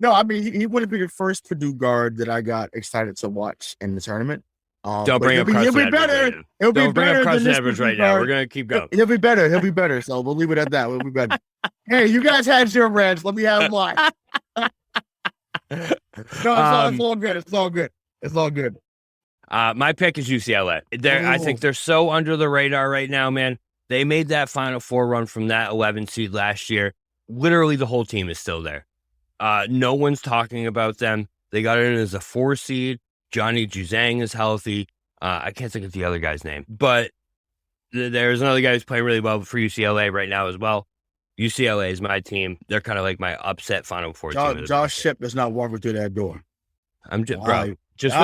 no, I mean, he would have been the first Purdue guard that I got excited to watch in the tournament. Don't bring up Carson Edwards. Don't bring up Carson Edwards right now. We're going to keep going. He'll be better. So we'll leave it at that. We'll be better. Hey, you guys had your rants. Let me have mine. It's all good. My pick is UCLA. I think they're so under the radar right now, man. They made that Final Four run from that 11 seed last year. Literally, the whole team is still there. No one's talking about them. They got in as a 4 seed. Johnny Juzang is healthy. I can't think of the other guy's name, but there's another guy who's playing really well for UCLA right now as well. UCLA is my team. They're kind of like my upset Final Four team. Josh Ship does not walk through that door. I'm just, bro. Just it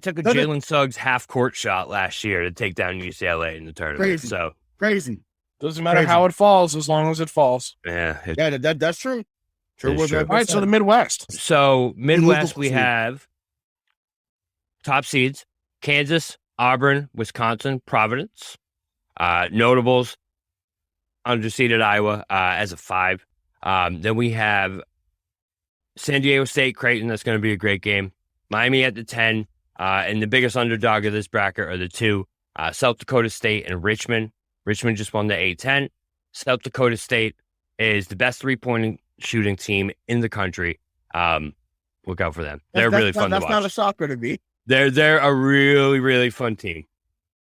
took a Jalen Suggs half court shot last year to take down UCLA in the tournament. Crazy. Doesn't matter how it falls, as long as it falls. Yeah, that's true. All right, so the Midwest. So Midwest, we have top seeds: Kansas, Auburn, Wisconsin, Providence. Notables: underseeded Iowa as a 5. Then we have San Diego State, Creighton, that's going to be a great game. Miami at the 10, and the biggest underdog of this bracket are the two, South Dakota State and Richmond. Richmond just won the A-10. South Dakota State is the best three-point shooting team in the country. Look out for them. They're really fun to watch. That's not a shocker to me. They're a really, really fun team.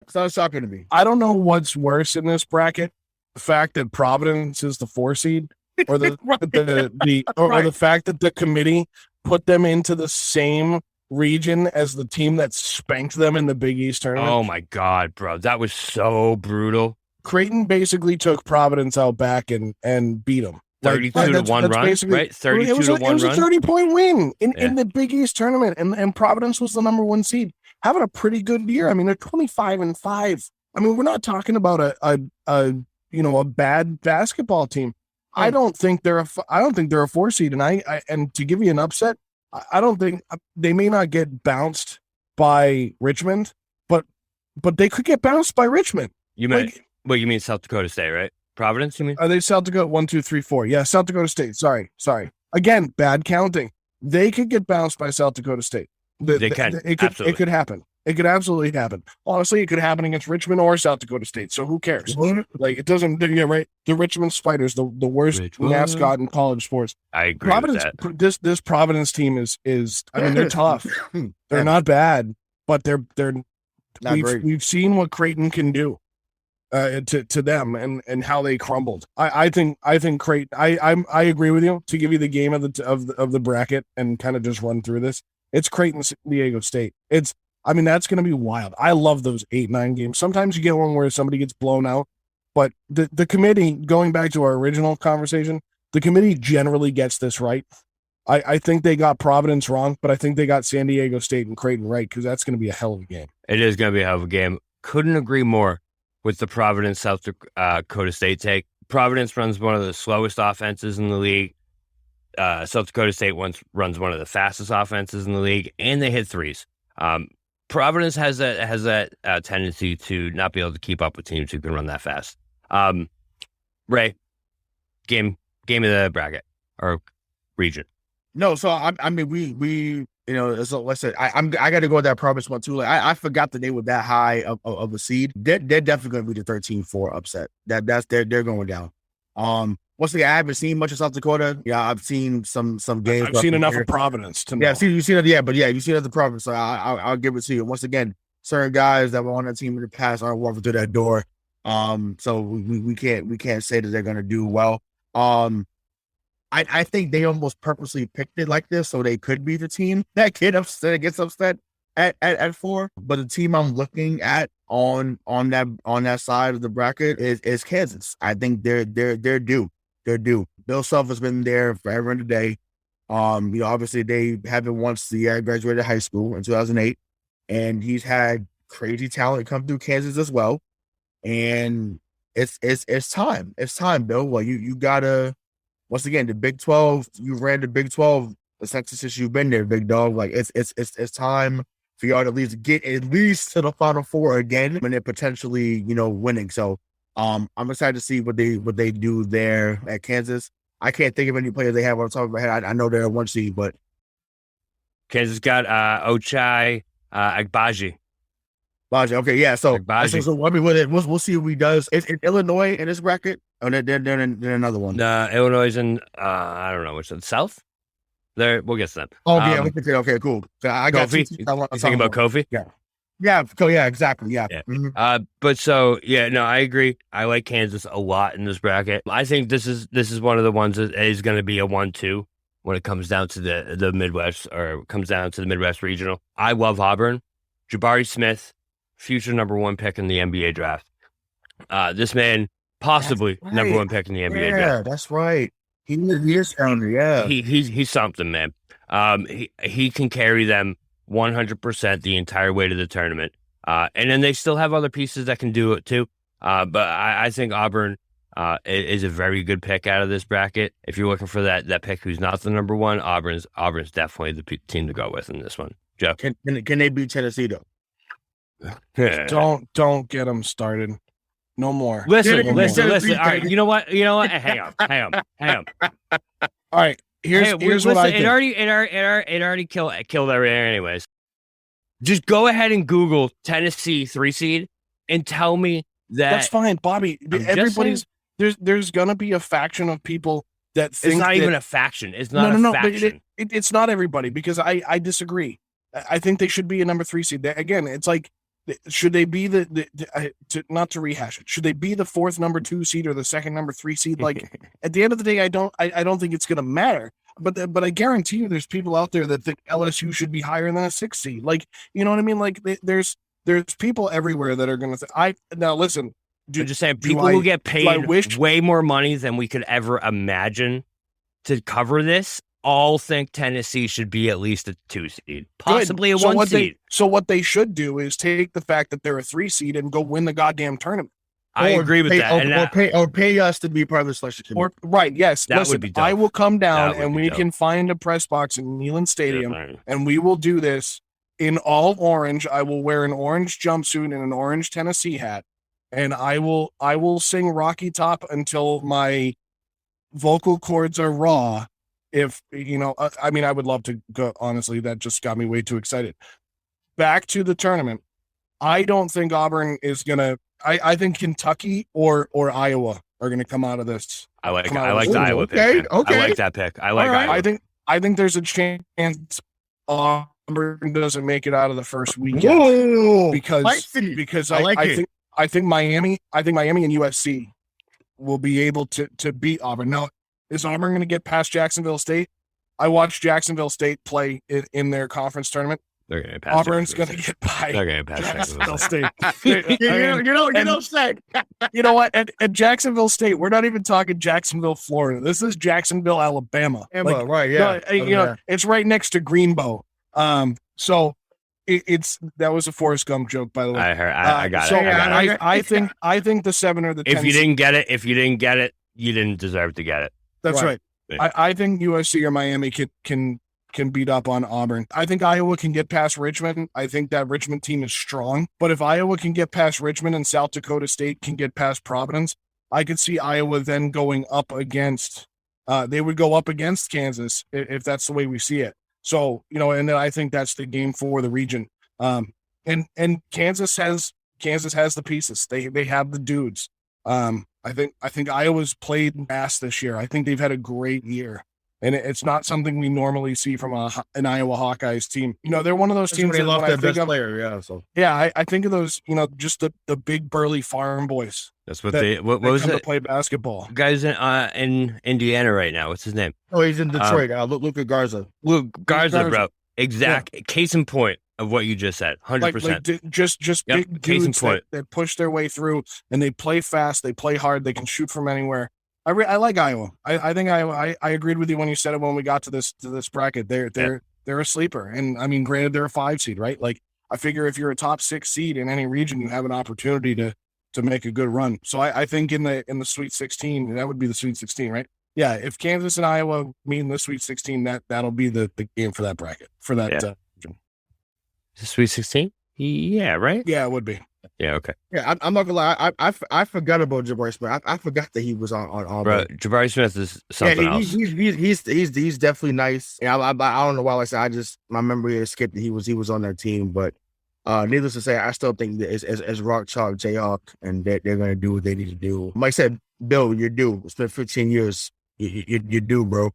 It's not a shocker to me. I don't know what's worse in this bracket: the fact that Providence is the 4 seed, or the the fact that the committee put them into the same region as the team that spanked them in the Big East tournament. Oh my God, bro, that was so brutal. Creighton basically took Providence out back and beat them. 32-1 run, right? 32-1 run. It was a 30-point win in the Big East tournament, and Providence was the number 1 seed, having a pretty good year. I mean, they're 25-5. I mean, we're not talking about a bad basketball team. I don't think they're a 4 seed, and to give you an upset, I don't think they may not get bounced by Richmond, but they could get bounced by Richmond. You mean South Dakota State, right? Providence, you mean? Are they South Dakota? 1, 2, 3, 4. Yeah, South Dakota State. Sorry. Again, bad counting. They could get bounced by South Dakota State. They can. It could happen. It could absolutely happen. Honestly, it could happen against Richmond or South Dakota State. So who cares? Like, it doesn't. Yeah, right. The Richmond Spiders, the worst mascot in college sports. I agree Providence, with that. This Providence team is. I mean, they're tough. They're not bad, but they're not great. We've seen what Creighton can do. To them and how they crumbled. I think Creighton. I agree with you. To give you the game of the bracket and kind of just run through this, it's Creighton San Diego State. That's going to be wild. I love those 8-9 games. Sometimes you get one where somebody gets blown out, but the committee, going back to our original conversation, the committee generally gets this right. I think they got Providence wrong, but I think they got San Diego State and Creighton right, because that's going to be a hell of a game. It is going to be a hell of a game. Couldn't agree more with the Providence South Dakota State take. Providence runs one of the slowest offenses in the league. South Dakota State runs one of the fastest offenses in the league, and they hit threes. Providence has that tendency to not be able to keep up with teams who can run that fast. Ray, game of the bracket or region. No, so I mean we so let's say I got to go with that Providence one too. Like I forgot that they were that high of a seed. They're definitely going to be the 13-4 upset. They're going down. Once again, I haven't seen much of South Dakota. Yeah, I've seen some games. I've seen enough of Providence to know. Yeah, you've seen it. Yeah, but yeah, you've seen it the Providence. So I'll give it to you. Once again, certain guys that were on that team in the past aren't walking through that door. So we can't say that they're going to do well. I think they almost purposely picked it like this so they could be the team that gets upset at 4. But the team I'm looking at on that side of the bracket is Kansas. I think they're due. They're due. Bill Self has been there forever and a day. Obviously they haven't once the year I graduated high school in 2008, and he's had crazy talent come through Kansas as well. And it's time. It's time, Bill. Well, you gotta. Once again, the Big 12, you ran the Big 12 since you've been there, big dog. Like it's time for y'all to get at least to the Final Four again, and then potentially, winning. So I'm excited to see what they do there at Kansas. I can't think of any players they have on the top of my head. I know they're a 1 seed, but Kansas got Ochai Agbaji. Okay, yeah. So I mean, we'll see what he does. Is Illinois in this bracket? Oh, they're in another one. Illinois is in I don't know which one. South. There, we'll get to them. Oh yeah, okay, cool. So I got Kofi. You thinking about Kofi? Yeah, exactly. Yeah. Mm-hmm. But so yeah, no, I agree. I like Kansas a lot in this bracket. I think this is one of the ones that is going to be a 1-2 when it comes down to the Midwest, or comes down to the Midwest regional. I love Auburn. Jabari Smith, future number 1 pick in the NBA draft. This man, possibly number 1 pick in the NBA draft. Yeah, that's right. He is founder. Yeah, he's something, man. He can carry them 100% the entire way to the tournament. And then they still have other pieces that can do it too. But I think Auburn is a very good pick out of this bracket. If you're looking for that pick who's not the number 1, Auburn's definitely the team to go with in this one. Joe, can they beat Tennessee though? Don't get them started. No more. Listen. All right, you know what? Hang on. All right. Here's what I think. It already killed everything anyways. Just go ahead and Google Tennessee 3 seed and tell me that. That's fine, Bobby. There's gonna be a faction of people that think it's not even a faction. It's not a faction. It's not everybody, because I disagree. I think they should be a number 3 seed. Again, it's like, should they be not to rehash it? Should they be the 4th number 2 seed or the 2nd number 3 seed? Like, at the end of the day, I don't think it's gonna matter. But I guarantee you, there's people out there that think LSU should be higher than a 6 seed. Like, you know what I mean? Like, there's people everywhere that are going to. Now listen. I'm just saying, people who get paid way more money than we could ever imagine to cover this all think Tennessee should be at least a 2 seed, possibly a 1 seed. So what they should do is take the fact that they're a 3 seed and go win the goddamn tournament. I agree with that. Or pay us to be part of the selection committee. Right, yes. That Listen, would be dope. I will come down and we can find a press box in Neyland Stadium, and we will do this in all orange. I will wear an orange jumpsuit and an orange Tennessee hat, and I will sing Rocky Top until my vocal cords are raw. If, I would love to go. Honestly, that just got me way too excited. Back to the tournament. I don't think Auburn is going to. I think Kentucky or Iowa are going to come out of this. I like the Iowa pick. Okay. I like that pick. I like Iowa. I think there's a chance Auburn doesn't make it out of the first weekend. Whoa. because I think Miami and USC will be able to beat Auburn. Now, is Auburn going to get past Jacksonville State? I watched Jacksonville State play in their conference tournament. They're going to pass. Auburn's going to get by. They're going to pass Jacksonville State. Get upset. You know what? At Jacksonville State, we're not even talking Jacksonville, Florida. This is Jacksonville, Alabama. Right? Yeah. It's right next to Greenbow. So that was a Forrest Gump joke, by the way. I heard. I got it. I think the 7 or the 10. If you didn't get it, you didn't deserve to get it. That's right. I think USC or Miami can beat up on Auburn. I think Iowa can get past Richmond. I think that Richmond team is strong. But if Iowa can get past Richmond and South Dakota State can get past Providence, I could see Iowa then going up against. They would go up against Kansas if that's the way we see it. So, and then I think that's the game for the region. And Kansas has the pieces. They have the dudes. I think Iowa's played mass this year. I think they've had a great year, and it's not something we normally see from an Iowa Hawkeyes team. They're one of those teams they lost their best player. Yeah, so I think of those. Just the big burly farm boys. That's what What was it? To play basketball. Guy's in Indiana right now. What's his name? Oh, he's in Detroit. Luka Garza. Luka Garza, bro. Exact case in point of what you just said. 100%. Just big dudes that push their way through, and they play fast. They play hard. They can shoot from anywhere. I like Iowa. I think Iowa. I agreed with you when you said it when we got to this bracket. They're a sleeper, and I mean, granted, they're a 5 seed, right? Like, I figure if you're a top 6 seed in any region, you have an opportunity to make a good run. So I think in the Sweet 16, that would be the Sweet 16, right? Yeah, if Kansas and Iowa meet in the Sweet 16, that'll be the game for that bracket, for that region. The Sweet 16? Yeah, right? Yeah, it would be. Yeah, okay. Yeah, I'm not gonna lie. I forgot about Jabari Smith. I forgot that he was on Auburn. Bro, Jabari Smith is something else. He's definitely nice. Yeah, I don't know why. Like I said, my memory escaped that he was on their team, but needless to say, I still think that it's Rock Chalk Jayhawk, and they're gonna do what they need to do. Like I said, Bill, you're due. It's been 15 years. You're due, bro.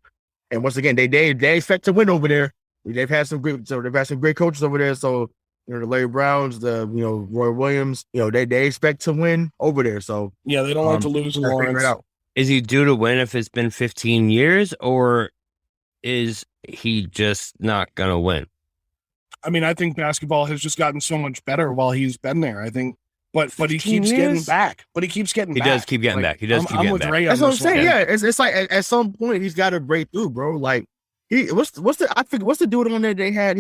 And once again, they expect to win over there. They've had some great coaches over there. So the Larry Browns, the Roy Williams, they expect to win over there. So yeah, they don't like to lose in Lawrence. Is he due to win if it's been 15 years, or is he just not gonna win? I mean, I think basketball has just gotten so much better while he's been there. I think, but he keeps getting back. He does keep getting back. He does keep getting back. That's what I'm saying. Yeah, it's like at some point he's got to break through, bro. Like what's the dude on there they had?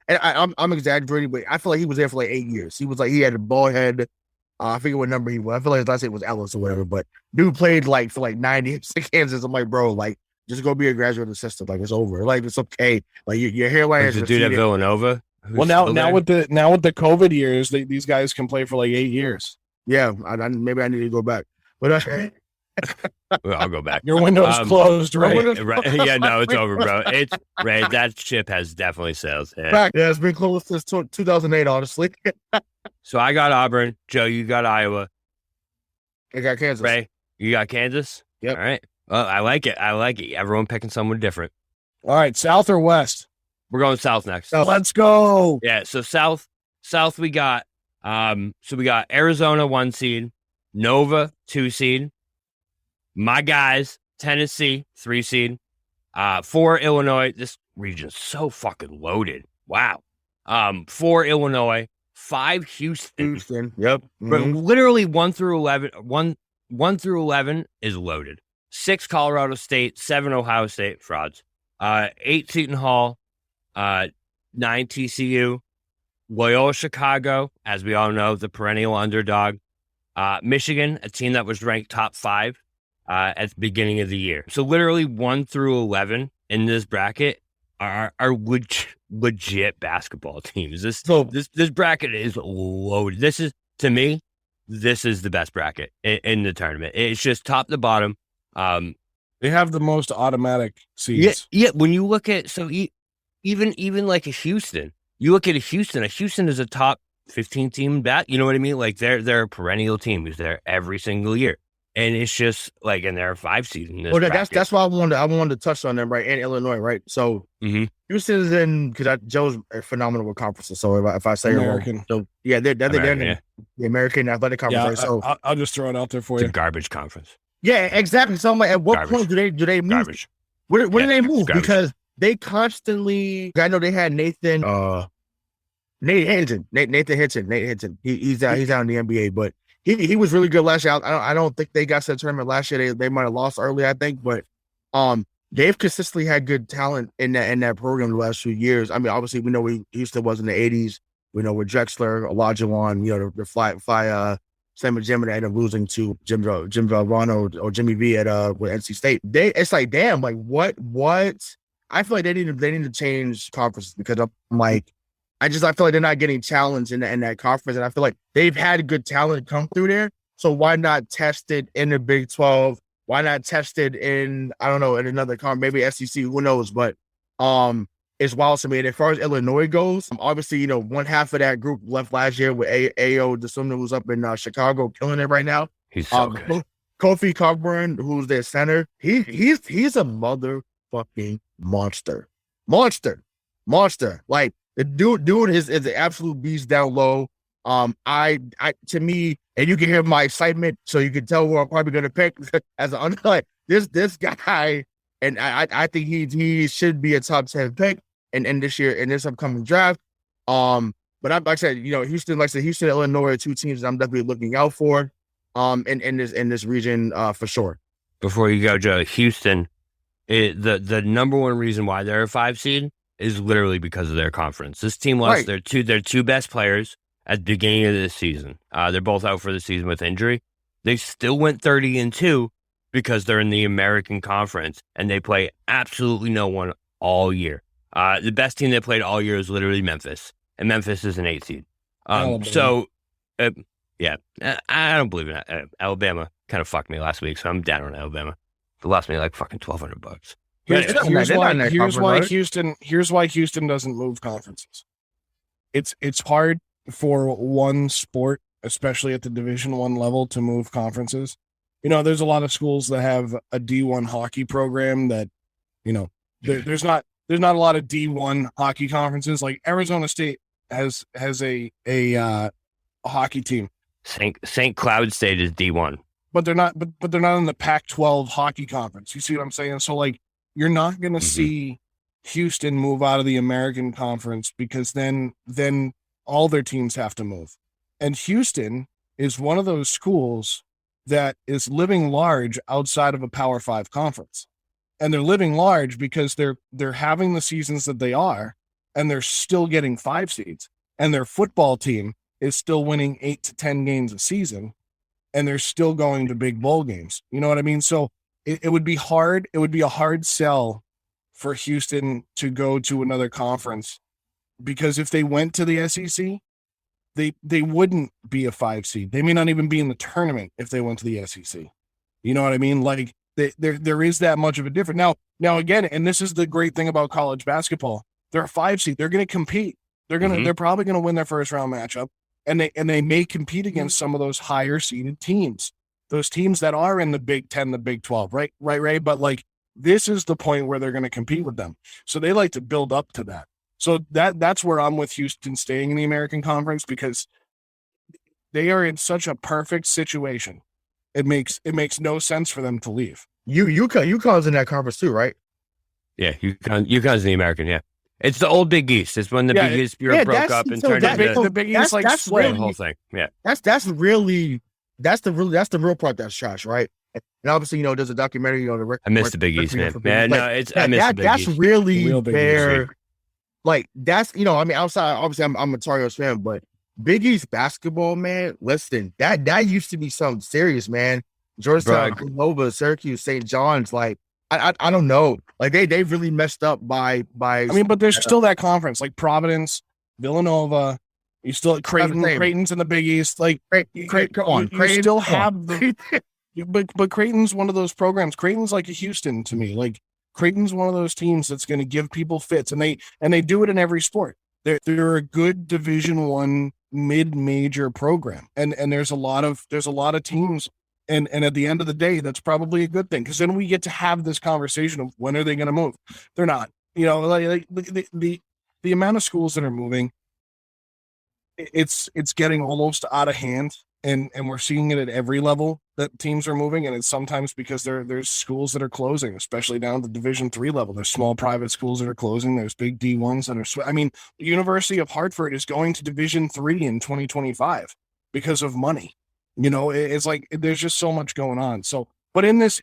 I'm exaggerating, but I feel like he was there for like 8 years. He had a ball head. I forget what number he was. I feel like his last name was Ellis or whatever. But dude played like for like 96 games. I'm like, bro, like, just go be a graduate assistant. Like, it's over. Like, it's okay. Like, your hairline is the dude at Villanova. Well, now with the COVID years, these guys can play for like 8 years. Yeah, maybe I need to go back. But Well, I'll go back. Your window's closed, right? Right? Yeah, no, it's over, bro. It's right. That ship has definitely sailed. Yeah. Back. Yeah, it's been closed since 2008, honestly. So I got Auburn. Joe, you got Iowa. I got Kansas. Ray, you got Kansas? Yep. All right. Well, I like it. Everyone picking someone different. All right, South or West? We're going South next. Let's go. Yeah, so South we got we got Arizona 1 seed, Nova 2 seed, my guys, Tennessee 3 seed, 4 Illinois. This region's so fucking loaded. Wow. 4 Illinois, 5 Houston. Yep. But literally 1 through 11, 1 through 11 is loaded. 6 Colorado State, 7 Ohio State, frauds. 8 Seton Hall, 9 TCU, Loyola Chicago, as we all know, the perennial underdog. Michigan, a team that was ranked top 5 at the beginning of the year. So literally 1 through 11 in this bracket are legit basketball teams. This bracket is loaded. This is, to me, this is the best bracket in the tournament. It's just top to bottom. They have the most automatic seeds. Yeah. When you look at even like a Houston, you look at a Houston is a top 15 team bat. You know what I mean? Like they're a perennial team who's there every single year, and it's just like, and they're a 5 seed in this. Well, that's why I wanted to touch on them, right? And Illinois, right? So Houston is in, because Joe's phenomenal with conferences. So if I say American, wrong, so yeah, they're in the American Athletic Conference. Yeah, right? So I'll just throw it out there for it's you. a garbage conference. Yeah, exactly. So I'm like, at what point do they move? Garbage. Where do they move? Because they constantly. I know they had Nathan Hinton. He's out in the NBA, but he was really good last year. I don't think they got to the tournament last year. They might have lost early, I think, but they've consistently had good talent in that program the last few years. I mean, obviously we know where Houston was in the 80s. We know where Drexler, Olajuwon, the fly Sam and Jim, and ended up losing to Jim Valvano or Jimmy V at with NC State. It's like, damn, like what? I feel like they need to change conferences, because I'm like, I feel like they're not getting challenged in that conference, and I feel like they've had good talent come through there. So why not test it in the Big 12? Why not test it in, I don't know, in another conference, maybe SEC? Who knows? But it's wild to me. And as far as Illinois goes, obviously, one half of that group left last year with Ayo Dosunmu, who's up in Chicago, killing it right now. He's so good. Kofi Cockburn, who's their center, he's a motherfucking monster. Like, the dude is an absolute beast down low. To me, and you can hear my excitement, so you can tell who I'm probably gonna pick as an like this guy, and I think he should be a top 10 pick in this year, in this upcoming draft. But like I said, Houston, Illinois are 2 teams that I'm definitely looking out for, in this region, for sure. Before you go, Joe, Houston, the number one reason why they're a 5 seed is literally because of their conference. This team lost their two best players at the beginning of this season. They're both out for the season with injury. They still went 30-2 because they're in the American Conference, and they play absolutely no one all year. The best team they played all year is literally Memphis, and Memphis is an 8 seed. I don't believe in that. Alabama kind of fucked me last week, so I'm down on Alabama. They lost me like fucking $1,200. Here's why Houston doesn't move conferences. It's hard for one sport, especially at the Division I level, to move conferences. There's a lot of schools that have a D1 hockey program that, there's not a lot of D1 hockey conferences. Like Arizona State has a hockey team. St. Cloud State is D1. But they're not in the Pac-12 hockey conference. You see what I'm saying? So like, you're not going to see Houston move out of the American Conference, because then all their teams have to move. And Houston is one of those schools that is living large outside of a Power 5 conference. And they're living large because they're having the seasons that they are, and they're still getting 5 seeds. And their football team is still winning 8 to 10 games a season, and they're still going to big bowl games. You know what I mean? So it would be hard. It would be a hard sell for Houston to go to another conference, because if they went to the SEC, they wouldn't be a 5 seed. They may not even be in the tournament if they went to the SEC. You know what I mean? Like there is that much of a difference. Now again, and this is the great thing about college basketball. They're a 5 seed. They're going to compete. They're probably going to win their first round matchup, and they may compete against some of those higher seeded teams, those teams that are in the Big 10, the Big 12, right? But like this is the point where they're going to compete with them. So they like to build up to that. So that's where I'm with Houston staying in the American Conference, because they are in such a perfect situation. It makes no sense for them to leave. UConn's in that conference too, right? Yeah, UConn's in the American. Yeah, it's the old Big East. It's when the Big East broke up and turned into the Big East, like split the whole thing. Yeah, that's the real part that's trash, right? And obviously, there's a documentary on the. I miss the Big East, man. I miss the Big East. That's really where, like, that's outside. Obviously, I'm a Tar Heels fan, but Big East basketball, man. Listen, that used to be something serious, man. Georgetown, Nova, Syracuse, St. John's, like I don't know, like they really messed up by. But there's still that conference, like Providence, Villanova. You still Creighton's in the Big East, like come on, you still have the. But Creighton's one of those programs. Creighton's like a Houston to me. Like Creighton's one of those teams that's going to give people fits, and they do it in every sport. They're a good Division I mid-major program, and there's a lot of teams, and at the end of the day, that's probably a good thing, because then we get to have this conversation of when are they going to move. They're not, like the amount of schools that are moving, it's getting almost out of hand. And we're seeing it at every level that teams are moving, and it's sometimes because there's schools that are closing, especially down at the Division III level. There's small private schools that are closing. There's big D1s that are. The University of Hartford is going to Division III in 2025 because of money. It's like there's just so much going on. So, but in this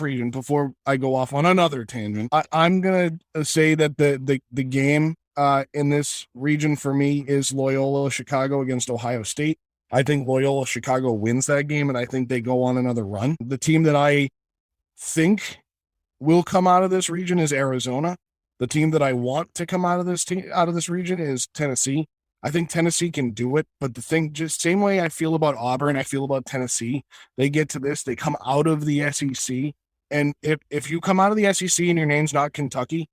region, before I go off on another tangent, I'm gonna say that the game in this region for me is Loyola Chicago against Ohio State. I think Loyola Chicago wins that game, and I think they go on another run. The team that I think will come out of this region is Arizona. The team that I want to come out of this region is Tennessee. I think Tennessee can do it, but the thing, just same way I feel about Auburn, I feel about Tennessee. They get to this, they come out of the SEC, and if you come out of the SEC and your name's not Kentucky,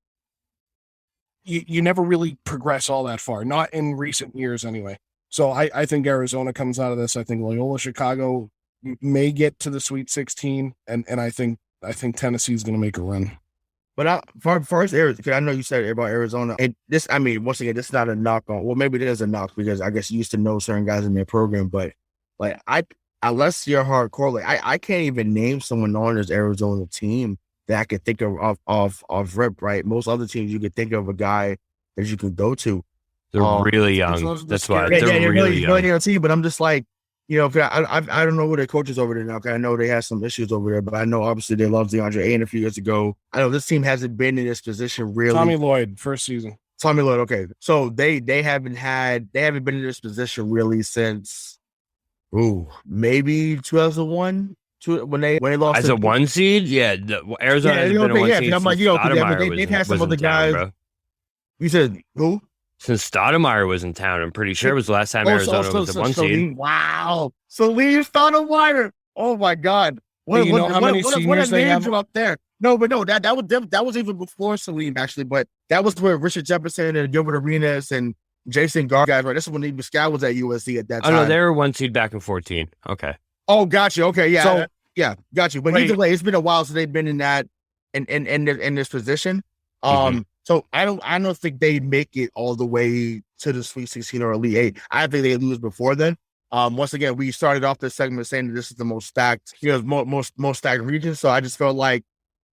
you never really progress all that far, not in recent years anyway. So I think Arizona comes out of this. I think Loyola Chicago may get to the Sweet 16, and I think Tennessee's going to make a run. But first, because I know you said about Arizona, and this, once again, this is not a knock on. Well, maybe it is a knock because I guess you used to know certain guys in their program, but like unless you're hardcore, like I can't even name someone on this Arizona team that I could think of rip. Right, most other teams you could think of a guy that you can go to. They're really young. That's why they're really young. Team, but I'm just like, I don't know who their coaches over there now. Cause I know they have some issues over there, but I know obviously they lost DeAndre Ayton a few years ago. I know this team hasn't been in this position really. Tommy Lloyd, first season. Tommy Lloyd, okay. So they haven't been in this position really since maybe 2001. When they lost as a 1 seed. Yeah, Arizona has been a 1 seed. I'm like, they've had some other guys. Bro. You said who? Since Stoudemire was in town, I'm pretty sure it was the last time Arizona was the 1 seed. Wow. Salim Stoudemire. Oh my God. What how many seniors they have up there? No, that was even before Salim actually, but that was where Richard Jefferson and Gilbert Arenas and Jason Garr guys, right? This is when Eben Sky was at USC at that time. Oh no, they were 1 seed back in 2014. Okay. Oh, got you. Okay, yeah. Got you. But either way, it's been a while since they've been in that in this position. So I don't think they make it all the way to the Sweet 16 or Elite 8. I think they lose before then. Once again, we started off this segment saying that this is the most stacked, most stacked region. So I just felt like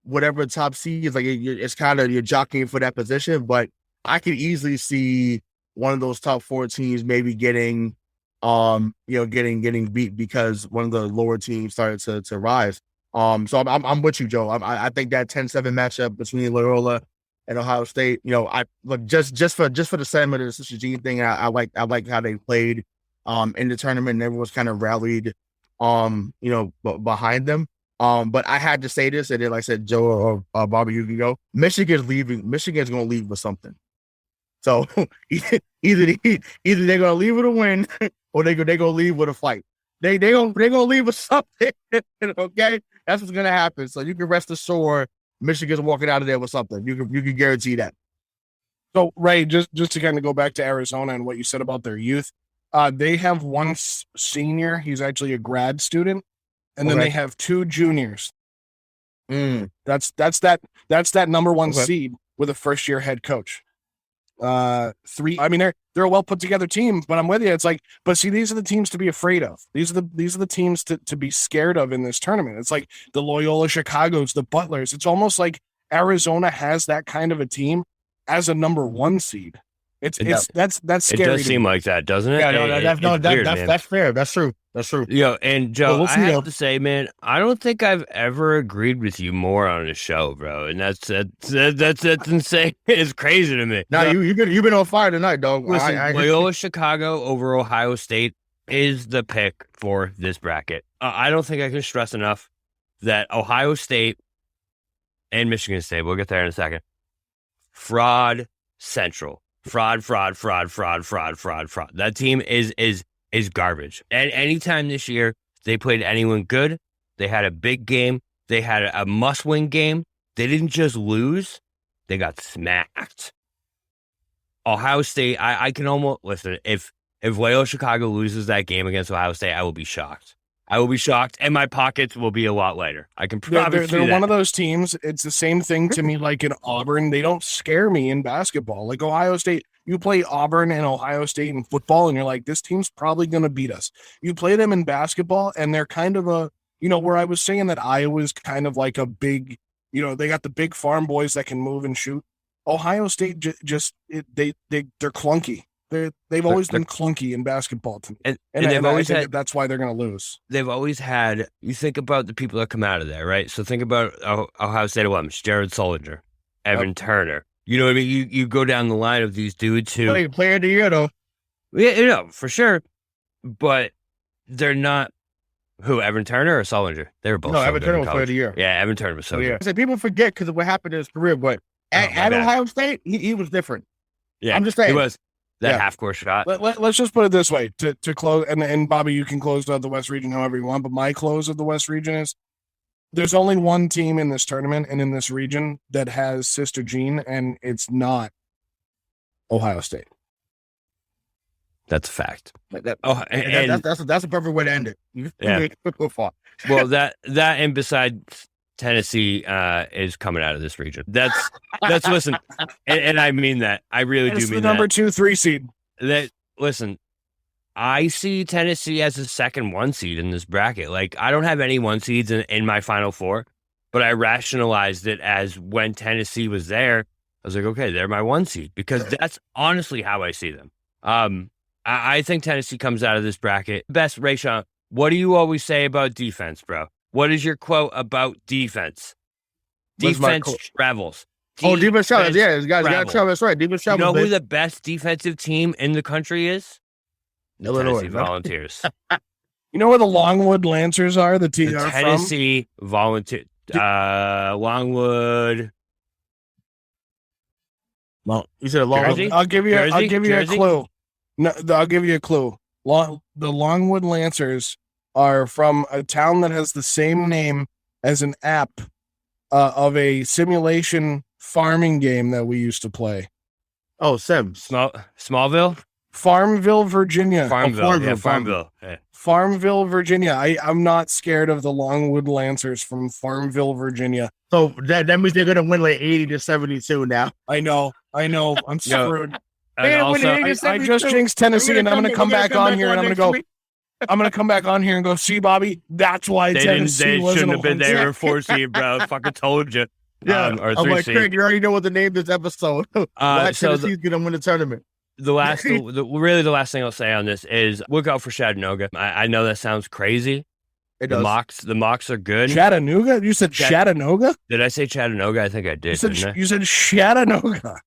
whatever top seed is, like it's kind of you're jockeying for that position. But I could easily see one of those top 4 teams maybe getting beat because one of the lower teams started to rise. So I'm with you, Joe. I think that 10-7 matchup between Loyola and Ohio State, I look just for the sentiment of the Sister Jean thing. I like how they played in the tournament, and everyone's kind of rallied behind them. But I had to say this, and then like I said, Joe or Bobby, you can go. Michigan's going to leave with something. So either they're going to leave with a win or they're going to leave with a fight. they gonna leave us something. Okay, that's what's gonna happen. So you can rest assured, Michigan's walking out of there with something. You can guarantee that. So, Ray, just to kind of go back to Arizona and what you said about their youth, they have one senior. He's actually a grad student, and then they have 2 juniors. That's that number 1 seed with a first-year head coach. 3. I mean, they're a well put together team, but I'm with you. It's like, but see, these are the teams to be afraid of. These are the teams to be scared of in this tournament. It's like the Loyola Chicagos, the Butlers. It's almost like Arizona has that kind of a team as a number 1 seed. That's scary. It does seem like that, doesn't it? Yeah, that's fair. That's true. That's true. And Joe, I have to say, man, I don't think I've ever agreed with you more on a show, bro. And that's insane. It's crazy to me. No, you've been on fire tonight, dog. Listen, Loyola Chicago over Ohio State is the pick for this bracket. I don't think I can stress enough that Ohio State and Michigan State, we'll get there in a second, fraud central. Fraud. That team is garbage. And anytime this year they played anyone good, they had a big game, they had a must-win game. They didn't just lose, they got smacked. Ohio State, I can almost listen. If Loyola Chicago loses that game against Ohio State, I will be shocked. I will be shocked, and my pockets will be a lot lighter. I can promise they're one of those teams. It's the same thing to me like in Auburn. They don't scare me in basketball. Like Ohio State, you play Auburn and Ohio State in football, and you're like, this team's probably going to beat us. You play them in basketball, and they're kind of a, where I was saying that Iowa's kind of like a big, they got the big farm boys that can move and shoot. Ohio State they're clunky. They've always been clunky in basketball to me. And they've always had, that's why they're going to lose. They've always had, you think about the people that come out of there, right? So think about Ohio State alums, Jared Sullinger, Evan Turner. You know what I mean? You go down the line of these dudes who... Player of the year, though. Yeah, for sure. But they're not... Who, Evan Turner or Sullinger? They were both so Evan good Turner in was college. player of the year. Yeah, Evan Turner was so good. So people forget because of what happened in his career, but at Ohio State, he was different. Yeah, I'm just saying. He was. That half-court shot. Let's just put it this way to close, and Bobby, you can close out the West region however you want, but my close of the West region is there's only one team in this tournament and in this region that has Sister Jean, and it's not Ohio State. That's a fact. That's a perfect way to end it. Yeah. Well, that and besides Tennessee is coming out of this region. That's listen, and I mean that. I really do mean the number 2-3 seed. Listen, I see Tennessee as a second 1 seed in this bracket. Like, I don't have any 1 seeds in my Final Four, but I rationalized it as when Tennessee was there, I was like, okay, they're my 1 seed because that's honestly how I see them. I think Tennessee comes out of this bracket. Best, Rayshawn, what do you always say about defense, bro? What is your quote about defense? Defense travels. Defense travels. Yeah, you got to travel. That's right. Defense travels. You know who the best defensive team in the country is? Illinois Tennessee Volunteers. You know where the Longwood Lancers are? The Tennessee Volunteers. Longwood. Well, you said Longwood. I'll give you a clue. No, I'll give you a clue. The Longwood Lancers are from a town that has the same name as an app of a simulation farming game that we used to play. Oh, Sims. Smallville? Farmville, Virginia. Farmville. Yeah. Farmville, Virginia. I'm not scared of the Longwood Lancers from Farmville, Virginia. So that means they're going to win like 80-72 now. I know. I'm screwed. And also, I just jinxed Tennessee, and I'm going to come back on here, and I'm going to go... I'm going to come back on here and go, see, Bobby, that's why Tennessee shouldn't have been there for 4 seed, bro. I fucking told you. Yeah. Or 3 I'm like, seed. Craig, you already know what the name of this episode. Why Tennessee's going to win the tournament. The last thing I'll say on this is look out for Chattanooga. I know that sounds crazy. It does. The mocks are good. Chattanooga? You said Chattanooga? Did I say Chattanooga? I think I did. You said Chattanooga.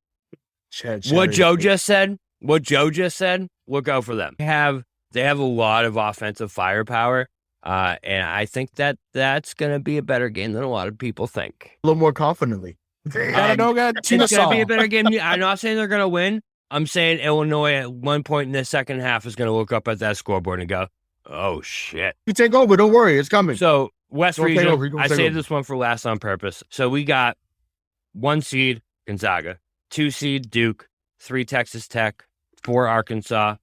What Joe just said, look out for them. They have a lot of offensive firepower, and I think that's going to be a better game than a lot of people think. A little more confidently. Chattanooga, it's going to be a better game. I'm not saying they're going to win. I'm saying Illinois at one point in the second half is going to look up at that scoreboard and go, Oh, shit. You take over. Don't worry. It's coming. So, West Don't take region, over, don't I take saved over. this one for last on purpose. So, we got 1 seed, Gonzaga, 2 seed, Duke, 3 Texas Tech, 4 Arkansas,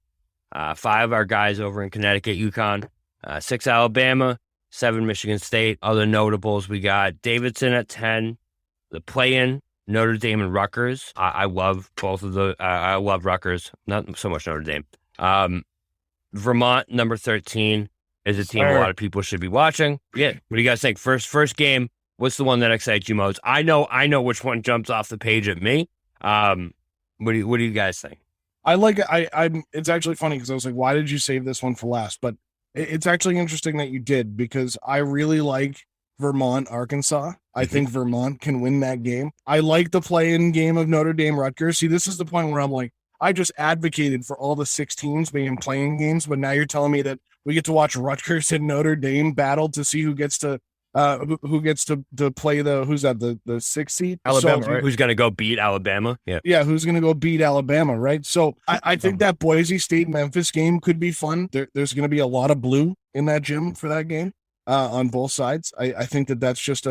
5 our guys over in Connecticut, UConn, 6 Alabama, 7 Michigan State. Other notables, we got Davidson at 10, the play-in, Notre Dame and Rutgers. I love both of the. I love Rutgers, not so much Notre Dame. Vermont, number 13, is a team a lot of people should be watching. Yeah, what do you guys think? First game. What's the one that excites you most? I know which one jumps off the page at me. What do you guys think? I like it. I'm. It's actually funny because I was like, why did you save this one for last? But it's actually interesting that you did, because I really like Vermont, Arkansas. I think Vermont can win that game. I like the play-in game of Notre Dame, Rutgers. See, this is the point where I'm like, I just advocated for all the 6 teams being playing games, but now you're telling me that we get to watch Rutgers and Notre Dame battle to see who gets to play the 6th seed, Alabama, right? Who's gonna go beat Alabama? Yeah, who's gonna go beat Alabama, right? So I think that Boise State Memphis game could be fun. There's gonna be a lot of blue in that gym for that game on both sides. I think that's just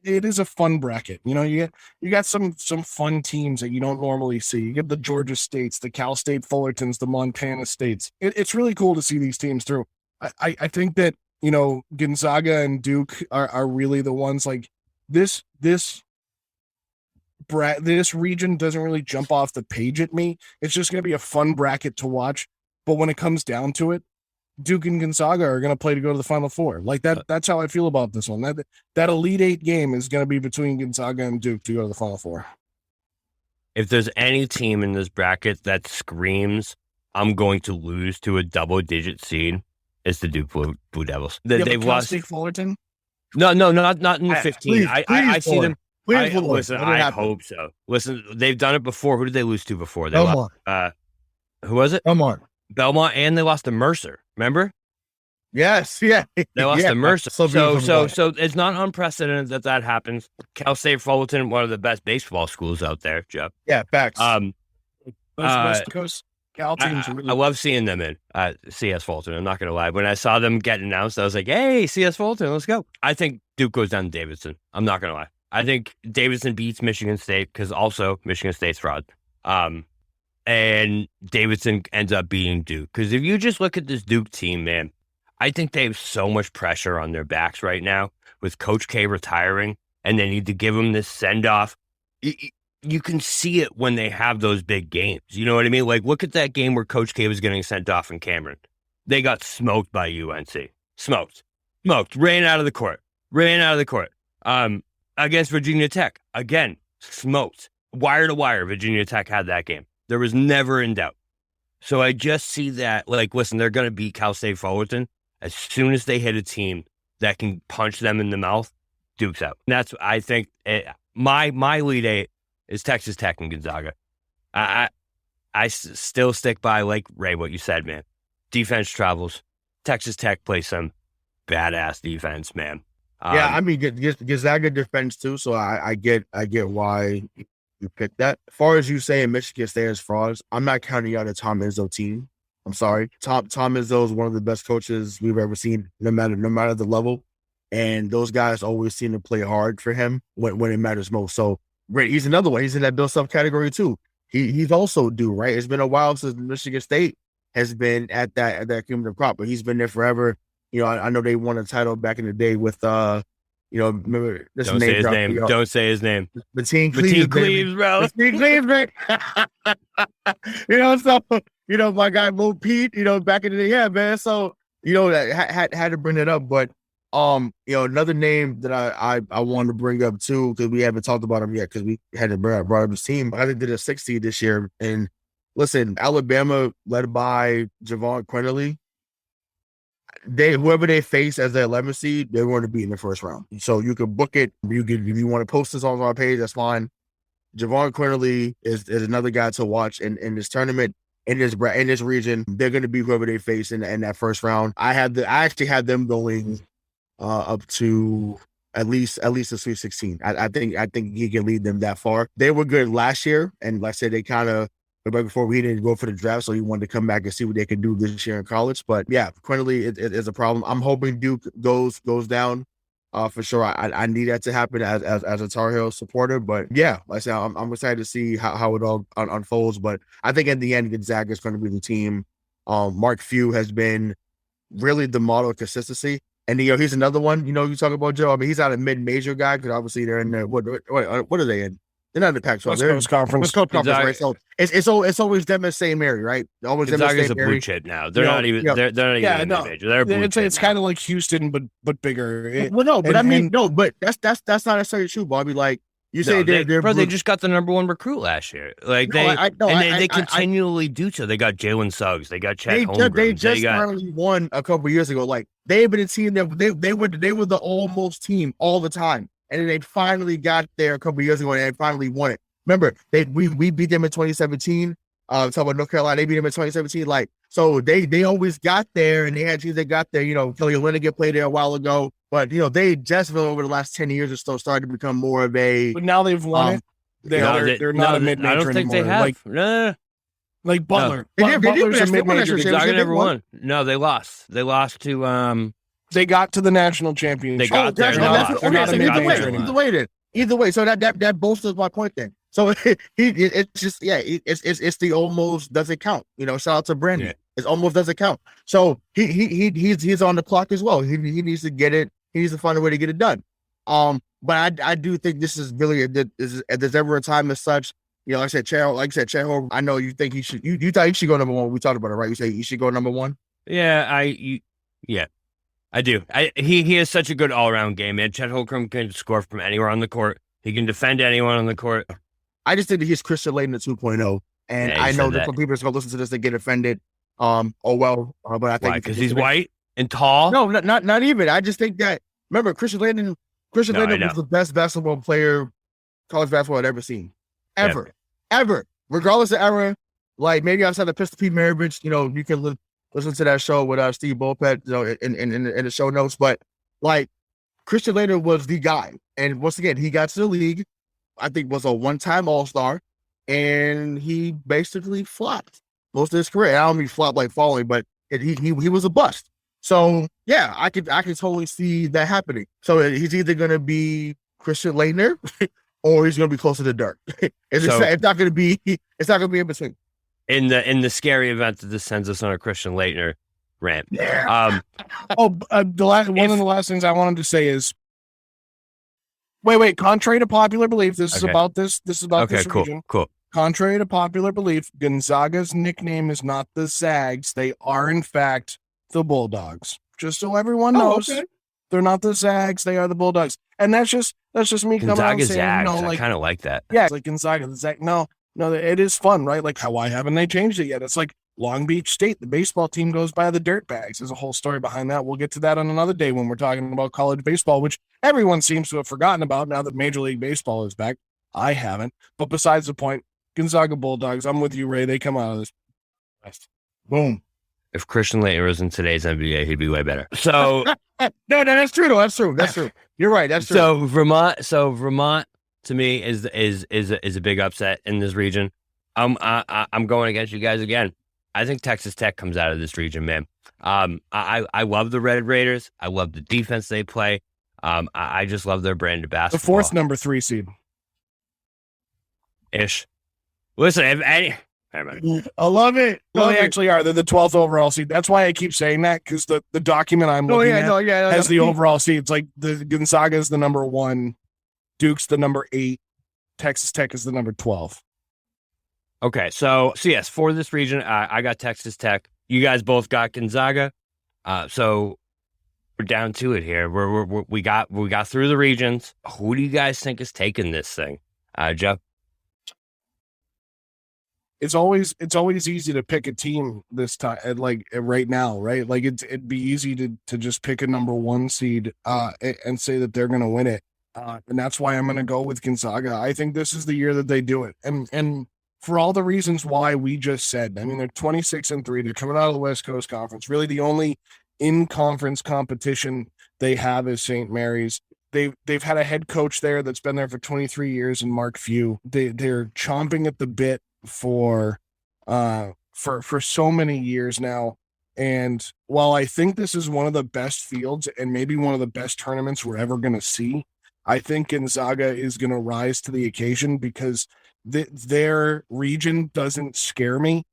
it is a fun bracket. You know, you got some fun teams that you don't normally see. You get the Georgia States, the Cal State Fullertons, the Montana States. It's really cool to see these teams through. I think that, you know, Gonzaga and Duke are really the ones, like, this region doesn't really jump off the page at me. It's just going to be a fun bracket to watch. But when it comes down to it, Duke and Gonzaga are going to play to go to the Final Four. Like that's how I feel about this one. That Elite 8 game is going to be between Gonzaga and Duke to go to the Final Four. If there's any team in this bracket that screams, I'm going to lose to a double-digit seed, it's the Duke Blue Devils. They've lost. Fullerton? No, not in the 15. I see them. Listen, I hope so. Listen, they've done it before. Who did they lose to before? They Belmont. lost, who was it? Belmont, and they lost to Mercer. Remember? Yes, yeah. They lost to Mercer. So it's not unprecedented that happens. Cal State Fullerton, one of the best baseball schools out there, Jeff. Yeah, facts. West Coast Cal teams. I love seeing them in CS Fullerton. I'm not going to lie. When I saw them get announced, I was like, hey, CS Fullerton, let's go. I think Duke goes down to Davidson. I'm not going to lie. I think Davidson beats Michigan State, because also Michigan State's fraud. And Davidson ends up beating Duke. Because if you just look at this Duke team, man, I think they have so much pressure on their backs right now with Coach K retiring, and they need to give him this send-off. You can see it when they have those big games. You know what I mean? Like, look at that game where Coach K was getting sent off in Cameron. They got smoked by UNC. Smoked. Ran out of the court. Against Virginia Tech. Again, smoked. Wire to wire, Virginia Tech had that game. There was never in doubt. So I just see that, like, listen, they're going to beat Cal State Fullerton as soon as they hit a team that can punch them in the mouth. Duke's out. And that's, I think, my lead 8 is Texas Tech and Gonzaga. I still stick by, like, Ray, what you said, man. Defense travels. Texas Tech plays some badass defense, man. Yeah, I mean, Gonzaga defense too, so I get why you picked that. As far as you saying Michigan State is frauds, I'm not counting out a Tom Izzo team. I'm sorry. Tom Izzo is one of the best coaches we've ever seen, no matter the level. And those guys always seem to play hard for him when it matters most. So great, he's another one. He's in that Bill Self category too. He's also due, right? It's been a while since Michigan State has been at that cumulative crop, but he's been there forever. You know, I know they won a title back in the day with remember this Don't name say his drop, name. you know, Don't say his name. Mateen Mateen Cleaves, bro. Mateen Cleaves, right? So my guy Mo Pete, back in the day, yeah, man. So that had to bring it up, but another name that I wanted to bring up too, because we haven't talked about him yet, because we hadn't brought up his team. I think they did a 60 this year, and listen, Alabama led by Javon Quinterly. Whoever they face as the 11th seed, they want to be in the first round. So you can book it. If you want to post this on our page, that's fine. Javon Quinterly is another guy to watch in this tournament, in this region. They're going to be whoever they face in that first round. I actually had them going up to at least the Sweet 16. I think he can lead them that far. They were good last year, and like I said, they kind of right before he didn't go for the draft, so he wanted to come back and see what they could do this year in college. But yeah, Quinterly it is a problem. I'm hoping Duke goes down. For sure, I need that to happen as a Tar Heel supporter. But yeah, like I said, I'm excited to see how it all unfolds. But I think in the end, Gonzaga is going to be the team. Mark Few has been really the model of consistency, and he's another one. You talk about Joe. I mean, he's not a mid-major guy because obviously they're in the what are they in? They're not in the Pac-12. They're in West Coast Conference. Right? So it's always them in the same area, right? Always them in the Gonzaga's same a area. blue chip now. They're not even. They're not even in mid-major. They're a blue chip. It's kind of like Houston, but bigger. Well, no, but but that's not necessarily true, Bobby. Like you say, they just got the number one recruit last year. Like they continually do so. They got Jalen Suggs. They got Chet Holmgren. They just finally won a couple years ago. Like they've been a team that they were the almost team all the time, and then they finally got there a couple years ago and they finally won it. Remember, we beat them in 2017. Talking about North Carolina, they beat them in 2017. Like, so they always got there, and they had teams that got there. Kelly Olynyk played there a while ago, but they just over the last 10 years or so started to become more of a. But now they've won it. They're not a mid-major anymore. I don't think they have. Like Butler. No. Butler's a mid-major. Gonzaga never won. No, they lost. They lost to. They got to the national championship. They got there. They're not a mid-major anymore. Either way, so that bolsters my point then. So it's just it's the almost doesn't count. Shout out to Brandon. Yeah. It almost doesn't count. So he's on the clock as well. He needs to get it. He needs to find a way to get it done. But I do think this is really if there's ever a time as such. Like I said, Chet, I know you think he should. You thought he should go number one. We talked about it, right? You say he should go number one. Yeah, I do. He has such a good all around game, man. Chet Holmgren can score from anywhere on the court. He can defend anyone on the court. I just think that he's Christian Laettner 2.0, and I know that some people are going to listen to this and get offended. But I think because he's white and tall. No, not even. I just think that remember Christian Laettner was the best basketball player college basketball I'd ever seen, ever, regardless of era. Like maybe outside of Pistol Pete Maravich, you can listen to that show with Steve Bulpett, in the show notes. But like Christian Laettner was the guy, and once again, he got to the league. I think was a one-time All-Star, and he basically flopped most of his career. I don't mean flop like falling, but he was a bust. So yeah, I could totally see that happening. So he's either going to be Christian Laettner or he's going to be closer to Dirk. It's not going to be in between. In the scary event that this sends us on a Christian Laettner rant. Yeah. One of the last things I wanted to say is. Wait. Contrary to popular belief, this is about this. This is about this region. Cool. Contrary to popular belief, Gonzaga's nickname is not the Zags. They are, in fact, the Bulldogs. Just so everyone knows, they're not the Zags. They are the Bulldogs, and that's just me coming out and saying, Zags. I kind of like that. Yeah, it's like Gonzaga, the Zag. No, it is fun, right? Like, why haven't they changed it yet? It's like Long Beach State, the baseball team goes by the Dirtbags. There's a whole story behind that. We'll get to that on another day when we're talking about college baseball, which everyone seems to have forgotten about now that Major League Baseball is back. I haven't. But besides the point, Gonzaga Bulldogs, I'm with you, Ray. They come out of this. Boom. If Christian Laettner was in today's NBA, he'd be way better. So no, that's true though. That's true. You're right. That's true. So Vermont to me is a big upset in this region. I'm going against you guys again. I think Texas Tech comes out of this region, man. I love the Red Raiders. I love the defense they play. I just love their brand of basketball. The fourth number 3 seed. Ish. Listen, if any... I love it. No, they actually are. They're the 12th overall seed. That's why I keep saying that, because the document I'm looking at has the overall seeds. Like the Gonzaga is the number 1, Duke's the number 8, Texas Tech is the number 12. Okay, so yes, for this region, I got Texas Tech. You guys both got Gonzaga. So we're down to it here. We got through the regions. Who do you guys think is taking this thing, Joe? It's always easy to pick a team this time, like right now, right? Like it'd be easy to just pick a number 1 seed and say that they're going to win it, and that's why I'm going to go with Gonzaga. I think this is the year that they do it, and for all the reasons why we just said. I mean, they're 26-3. They're coming out of the West Coast Conference. Really, the only in-conference competition they have is St. Mary's. They've had a head coach there that's been there for 23 years in Mark Few. They're chomping at the bit for for so many years now. And while I think this is one of the best fields and maybe one of the best tournaments we're ever going to see, I think Gonzaga is going to rise to the occasion because their region doesn't scare me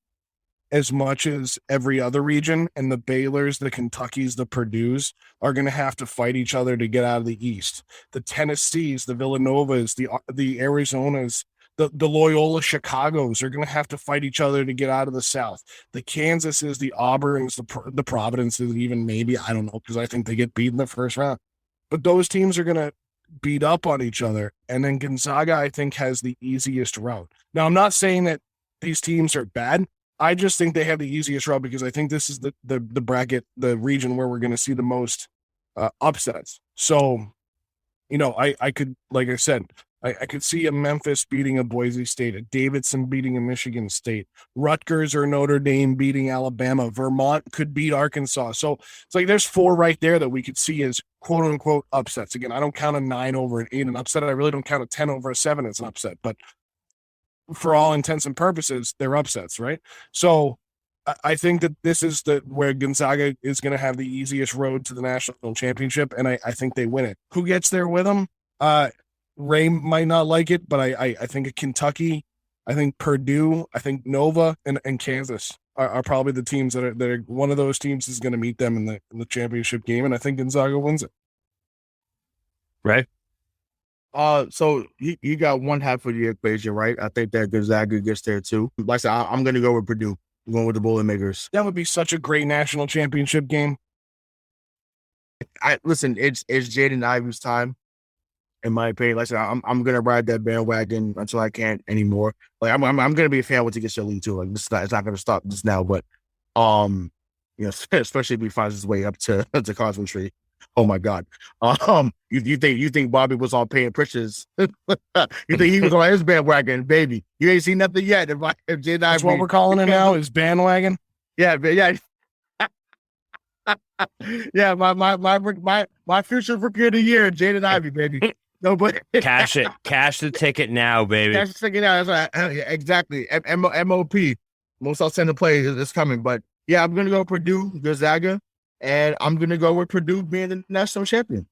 as much as every other region. And the Baylors, the Kentuckys, the Purdues are going to have to fight each other to get out of the East. The Tennessees, the Villanovas, the Arizonas, the Loyola Chicagos are going to have to fight each other to get out of the South. The Kansases, the Auburns, the Providences, even maybe, I don't know, because I think they get beat in the first round. But those teams are going to beat up on each other. And then Gonzaga, I think, has the easiest route. Now, I'm not saying that these teams are bad. I just think they have the easiest route because I think this is the bracket, the region where we're going to see the most upsets. So, I could, like I said, I could see a Memphis beating a Boise State, a Davidson beating a Michigan State, Rutgers or Notre Dame beating Alabama, Vermont could beat Arkansas. So it's like there's 4 right there that we could see as quote unquote upsets. Again, I don't count a 9 over an 8 an upset. I really don't count a 10 over a 7 as an upset, but for all intents and purposes, they're upsets, right? So I think that this is where Gonzaga is going to have the easiest road to the national championship, and I think they win it. Who gets there with them? Ray might not like it, but I think Kentucky, I think Purdue, I think Nova, and Kansas are probably the teams that are one of those teams is going to meet them in the championship game, and I think Gonzaga wins it. Right. So you got one half of the equation, right? I think that Gonzaga gets there too. Like I said, I'm going to go with Purdue. I'm going with the Boilermakers. That would be such a great national championship game. Listen, it's Jaden Ivey's time, in my opinion. Like I said, I'm going to ride that bandwagon until I can't anymore. Like I'm going to be a fan once he gets to Elite too. Like it's not going to stop just now, but especially if he finds his way up to Cosmostry. Oh my God. You think Bobby was on paying Pritchard's? You think he was on his bandwagon, baby? You ain't seen nothing yet. If Jaden That's Ivey, what we're calling it now, is bandwagon. Yeah, but yeah. Yeah, my future rookie of the year, Jaden Ivey, baby. No, but cash it, cash the ticket now, baby. Cash the ticket now. That's right. Yeah, exactly. MOP, most outstanding play is coming. But yeah, I'm gonna go Purdue, Gonzaga, and I'm gonna go with Purdue being the national champion.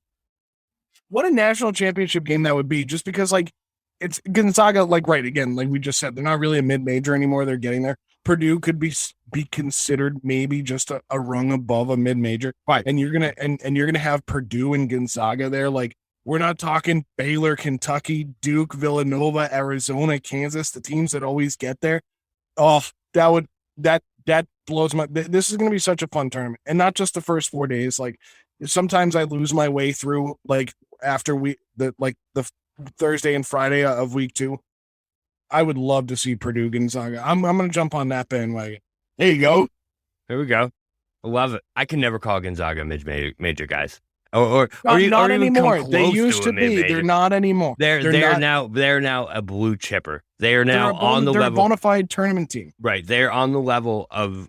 What a national championship game that would be! Just because, like, it's Gonzaga, like, right again, like we just said, they're not really a mid-major anymore. They're getting there. Purdue could be considered maybe just a rung above a mid-major, right? And you're gonna have Purdue and Gonzaga there. Like, we're not talking Baylor, Kentucky, Duke, Villanova, Arizona, Kansas, the teams that always get there. Oh, that blows my. This is gonna be such a fun tournament, and not just the first 4 days. Like, sometimes I lose my way through, like, after the Thursday and Friday of week 2. I would love to see Purdue Gonzaga. I'm going to jump on that bandwagon. There you go. Here we go. I love it. I can never call Gonzaga major guys. Not anymore. They used to be. They're not anymore. They're now a blue chipper. They are now on the level. They're a bona fide tournament team. Right. They're on the level of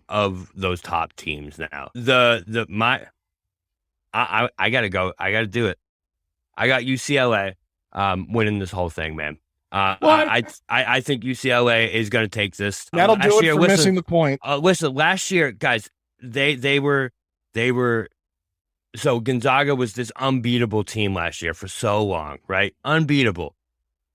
those top teams now. I gotta go. I gotta do it. I got UCLA winning this whole thing, man. I think UCLA is going to take this. That'll do it for missing the point. Listen, last year, guys, they were. So Gonzaga was this unbeatable team last year for so long, right? Unbeatable,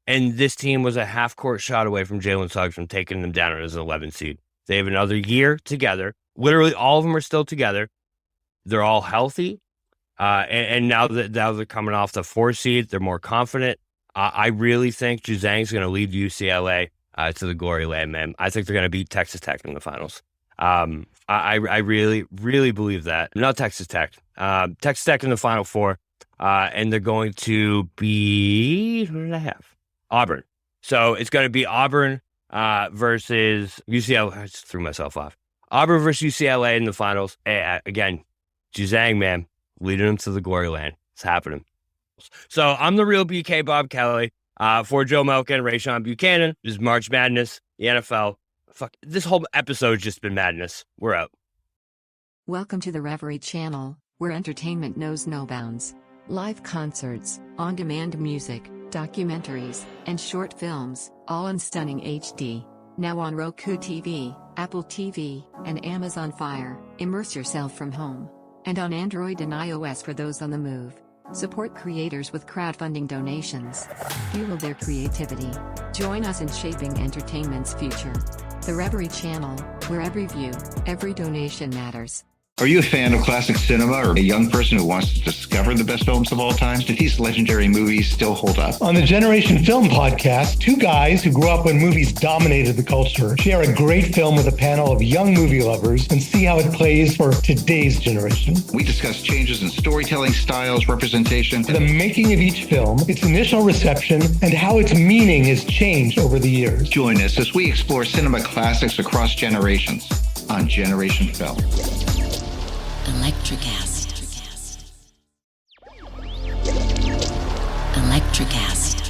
and this team was a half court shot away from Jalen Suggs from taking them down as an 11 seed. They have another year together. Literally, all of them are still together. They're all healthy, and now that they're coming off the 4 seed, they're more confident. I really think Juzang's going to lead UCLA to the glory land, man. I think they're going to beat Texas Tech in the finals. I really, really believe that. Not Texas Tech. Texas Tech in the Final Four, and they're going to be, who did I have? Auburn. So it's going to be Auburn versus UCLA. I just threw myself off. Auburn versus UCLA in the finals. Again, Juzang, man, leading them to the glory land. It's happening. So I'm the real BK Bob Kelly for Joe Malkin, Rayshawn Buchanan. This is March Madness, the NFL. Fuck, this whole episode's just been madness. We're out. Welcome to the Reverie channel, where entertainment knows no bounds. Live concerts, on-demand music, documentaries, and short films, all in stunning HD. Now on Roku TV, Apple TV, and Amazon Fire. Immerse yourself from home. And on Android and iOS for those on the move. Support creators with crowdfunding donations. Fuel their creativity. Join us in shaping entertainment's future. The Reverie Channel, where every view, every donation matters. Are you a fan of classic cinema or a young person who wants to discover the best films of all time? Do these legendary movies still hold up? On the Generation Film podcast, two guys who grew up when movies dominated the culture share a great film with a panel of young movie lovers and see how it plays for today's generation. We discuss changes in storytelling styles, representation, The making of each film, its initial reception, and how its meaning has changed over the years. Join us as we explore cinema classics across generations on Generation Film. Electricast. Electricast.